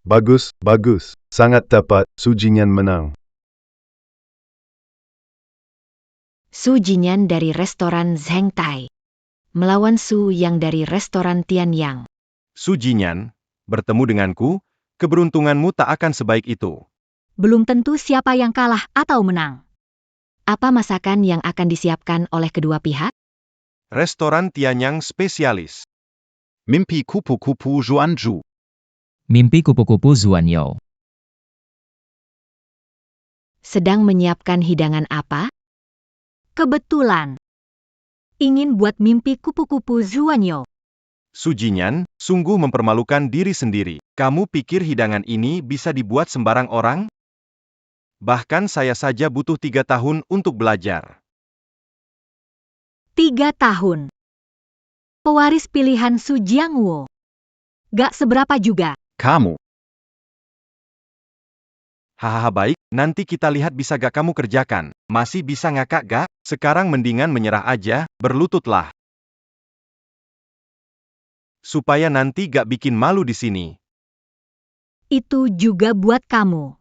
Bagus, bagus. Sangat tepat, Su Jinyan menang. Su Jinyan dari restoran Zheng Tai melawan Su yang dari restoran Tianyang. Su Jinyan, bertemu denganku, keberuntunganmu tak akan sebaik itu. Belum tentu siapa yang kalah atau menang. Apa masakan yang akan disiapkan oleh kedua pihak? Restoran Tianyang spesialis. Mimpi kupu-kupu Zhuanzhu. Mimpi kupu-kupu Zuanyou. Sedang menyiapkan hidangan apa? Kebetulan. Ingin buat mimpi kupu-kupu Zuanyou. Su Jinyan, sungguh mempermalukan diri sendiri. Kamu pikir hidangan ini bisa dibuat sembarang orang? Bahkan saya saja butuh 3 tahun untuk belajar. 3 tahun. Pewaris pilihan Su Jiangwo. Gak seberapa juga. Kamu. Hahaha baik, nanti kita lihat bisa gak kamu kerjakan. Masih bisa ngakak gak? Sekarang mendingan menyerah aja, berlututlah. Supaya nanti gak bikin malu di sini. Itu juga buat kamu.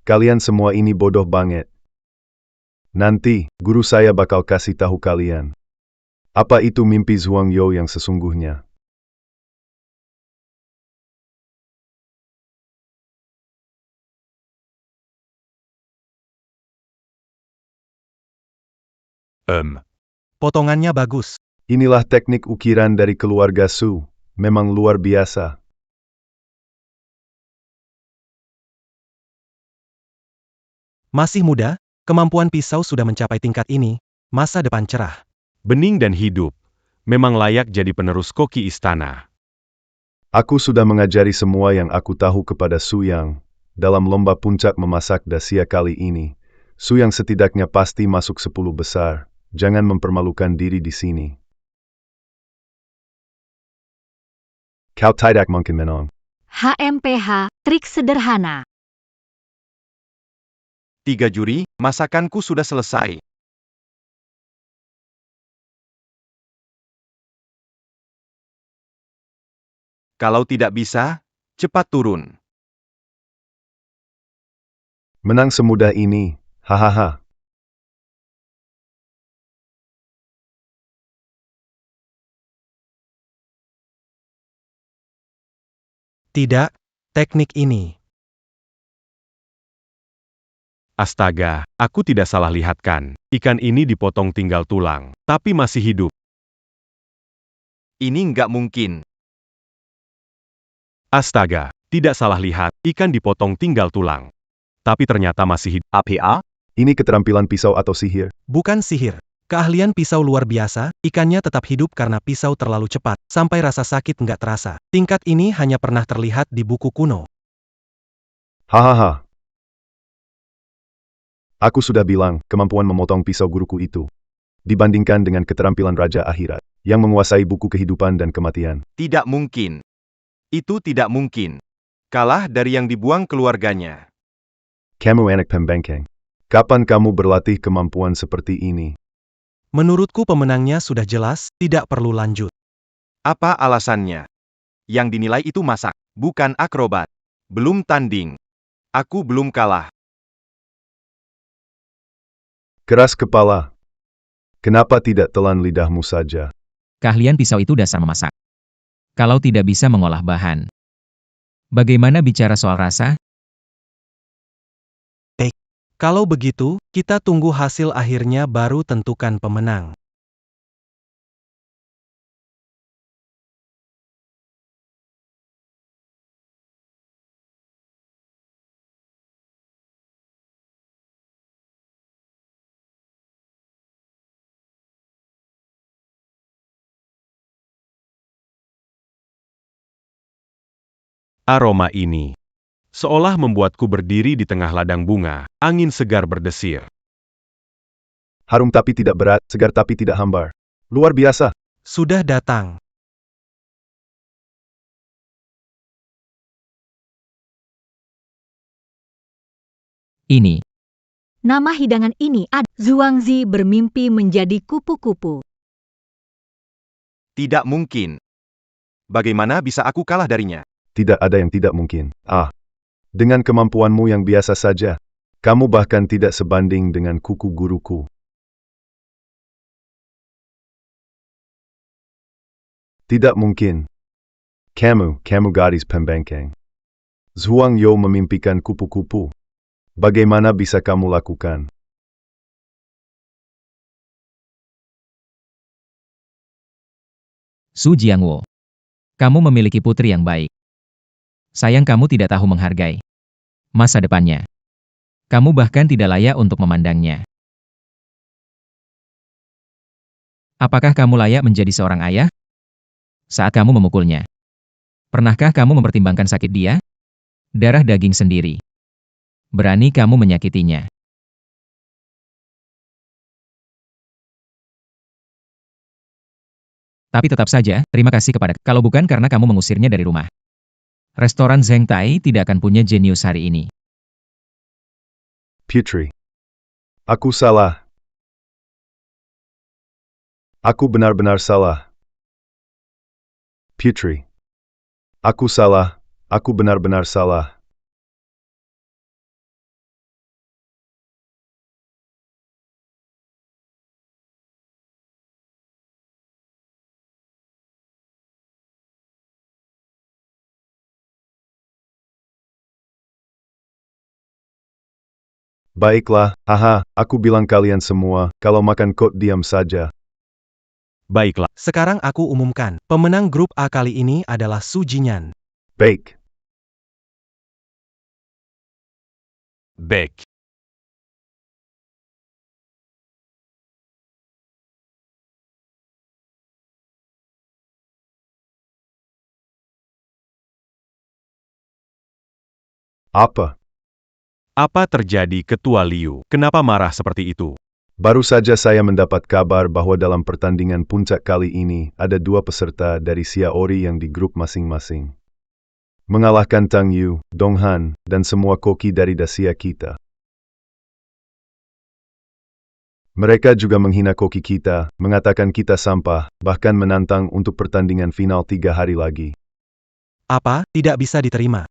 Kalian semua ini bodoh banget. Nanti, guru saya bakal kasih tahu kalian. Apa itu mimpi Zhuang Yo yang sesungguhnya? Potongannya bagus. Inilah teknik ukiran dari keluarga Su. Memang luar biasa. Masih muda, kemampuan pisau sudah mencapai tingkat ini, masa depan cerah. Bening dan hidup. Memang layak jadi penerus koki istana. Aku sudah mengajari semua yang aku tahu kepada Su Yang. Dalam lomba puncak memasak dasia kali ini, Su Yang setidaknya pasti masuk 10 besar. Jangan mempermalukan diri di sini. Kau tidak mungkin menang. HMPH, trik sederhana. 3 juri, masakanku sudah selesai. Kalau tidak bisa, cepat turun. Menang semudah ini, hahaha. Tidak, teknik ini. Astaga, aku tidak salah lihat kan. Ikan ini dipotong tinggal tulang, tapi masih hidup. Ini nggak mungkin. Astaga, tidak salah lihat, ikan dipotong tinggal tulang. Tapi ternyata masih hidup. APA? Ini keterampilan pisau atau sihir? Bukan sihir. Keahlian pisau luar biasa, ikannya tetap hidup karena pisau terlalu cepat, sampai rasa sakit nggak terasa. Tingkat ini hanya pernah terlihat di buku kuno. Hahaha. Aku sudah bilang, kemampuan memotong pisau guruku itu. Dibandingkan dengan keterampilan Raja Akhirat, yang menguasai buku kehidupan dan kematian. Tidak mungkin. Itu tidak mungkin. Kalah dari yang dibuang keluarganya. Kamu anak pembengkeng. Kapan kamu berlatih kemampuan seperti ini? Menurutku pemenangnya sudah jelas, tidak perlu lanjut. Apa alasannya? Yang dinilai itu masak, bukan akrobat. Belum tanding. Aku belum kalah. Keras kepala. Kenapa tidak telan lidahmu saja? Keahlian pisau itu dasar memasak. Kalau tidak bisa mengolah bahan, bagaimana bicara soal rasa? Kalau begitu, kita tunggu hasil akhirnya baru tentukan pemenang. Aroma ini seolah membuatku berdiri di tengah ladang bunga, angin segar berdesir. Harum tapi tidak berat, segar tapi tidak hambar. Luar biasa. Sudah datang. Ini. Nama hidangan ini adalah Zhuangzi bermimpi menjadi kupu-kupu. Tidak mungkin. Bagaimana bisa aku kalah darinya? Tidak ada yang tidak mungkin. Dengan kemampuanmu yang biasa saja, kamu bahkan tidak sebanding dengan kuku guruku. Tidak mungkin. Kamu gadis pembengkeng. Zhuang Yo memimpikan kupu-kupu. Bagaimana bisa kamu lakukan? Su Jiangwo. Kamu memiliki putri yang baik. Sayang kamu tidak tahu menghargai masa depannya. Kamu bahkan tidak layak untuk memandangnya. Apakah kamu layak menjadi seorang ayah? Saat kamu memukulnya, Pernahkah kamu mempertimbangkan sakit dia? Darah daging sendiri. Berani kamu menyakitinya. Tapi tetap saja, terima kasih kepada, kalau bukan karena kamu mengusirnya dari rumah. Restoran Zheng Tai tidak akan punya jenius hari ini. Putri. Aku salah. Aku benar-benar salah. Putri. Aku salah. Aku benar-benar salah. Baiklah, haha, aku bilang kalian semua, kalau makan kok diam saja. Baiklah. Sekarang aku umumkan, pemenang grup A kali ini adalah Su Jinyan. Baik. Bec. Apa? Apa terjadi, Ketua Liu? Kenapa marah seperti itu? Baru saja saya mendapat kabar bahwa dalam pertandingan puncak kali ini, ada 2 peserta dari Xiaori yang di grup masing-masing. Mengalahkan Tang Yu, Dong Han, dan semua koki dari Dacia kita. Mereka juga menghina koki kita, mengatakan kita sampah, bahkan menantang untuk pertandingan final 3 hari lagi. Apa, tidak bisa diterima?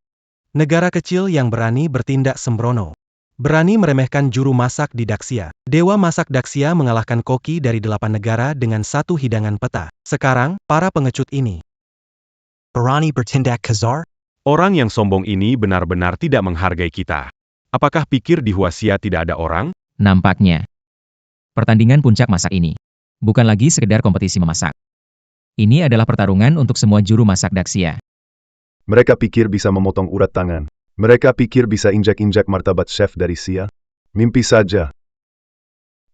Negara kecil yang berani bertindak sembrono. Berani meremehkan juru masak di Daxia. Dewa masak Daxia mengalahkan koki dari 8 negara dengan 1 hidangan peta. Sekarang, para pengecut ini. Berani bertindak kasar? Orang yang sombong ini benar-benar tidak menghargai kita. Apakah pikir di Huaxia tidak ada orang? Nampaknya. Pertandingan puncak masak ini. Bukan lagi sekedar kompetisi memasak. Ini adalah pertarungan untuk semua juru masak Daxia. Mereka pikir bisa memotong urat tangan. Mereka pikir bisa injak-injak martabat chef dari Xia. Mimpi saja.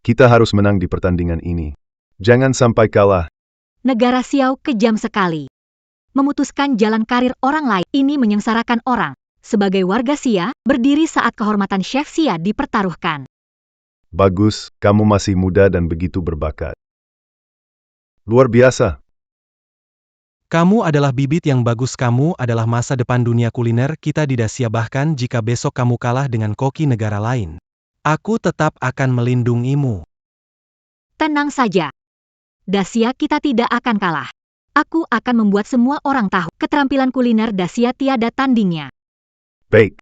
Kita harus menang di pertandingan ini. Jangan sampai kalah. Negara Xiao kejam sekali. Memutuskan jalan karir orang lain, ini menyengsarakan orang. Sebagai warga Xia, berdiri saat kehormatan chef Xia dipertaruhkan. Bagus, kamu masih muda dan begitu berbakat. Luar biasa. Kamu adalah bibit yang bagus, kamu adalah masa depan dunia kuliner kita di Dacia, bahkan jika besok kamu kalah dengan koki negara lain. Aku tetap akan melindungimu. Tenang saja. Dacia kita tidak akan kalah. Aku akan membuat semua orang tahu keterampilan kuliner Dacia tiada tandingnya. Baik.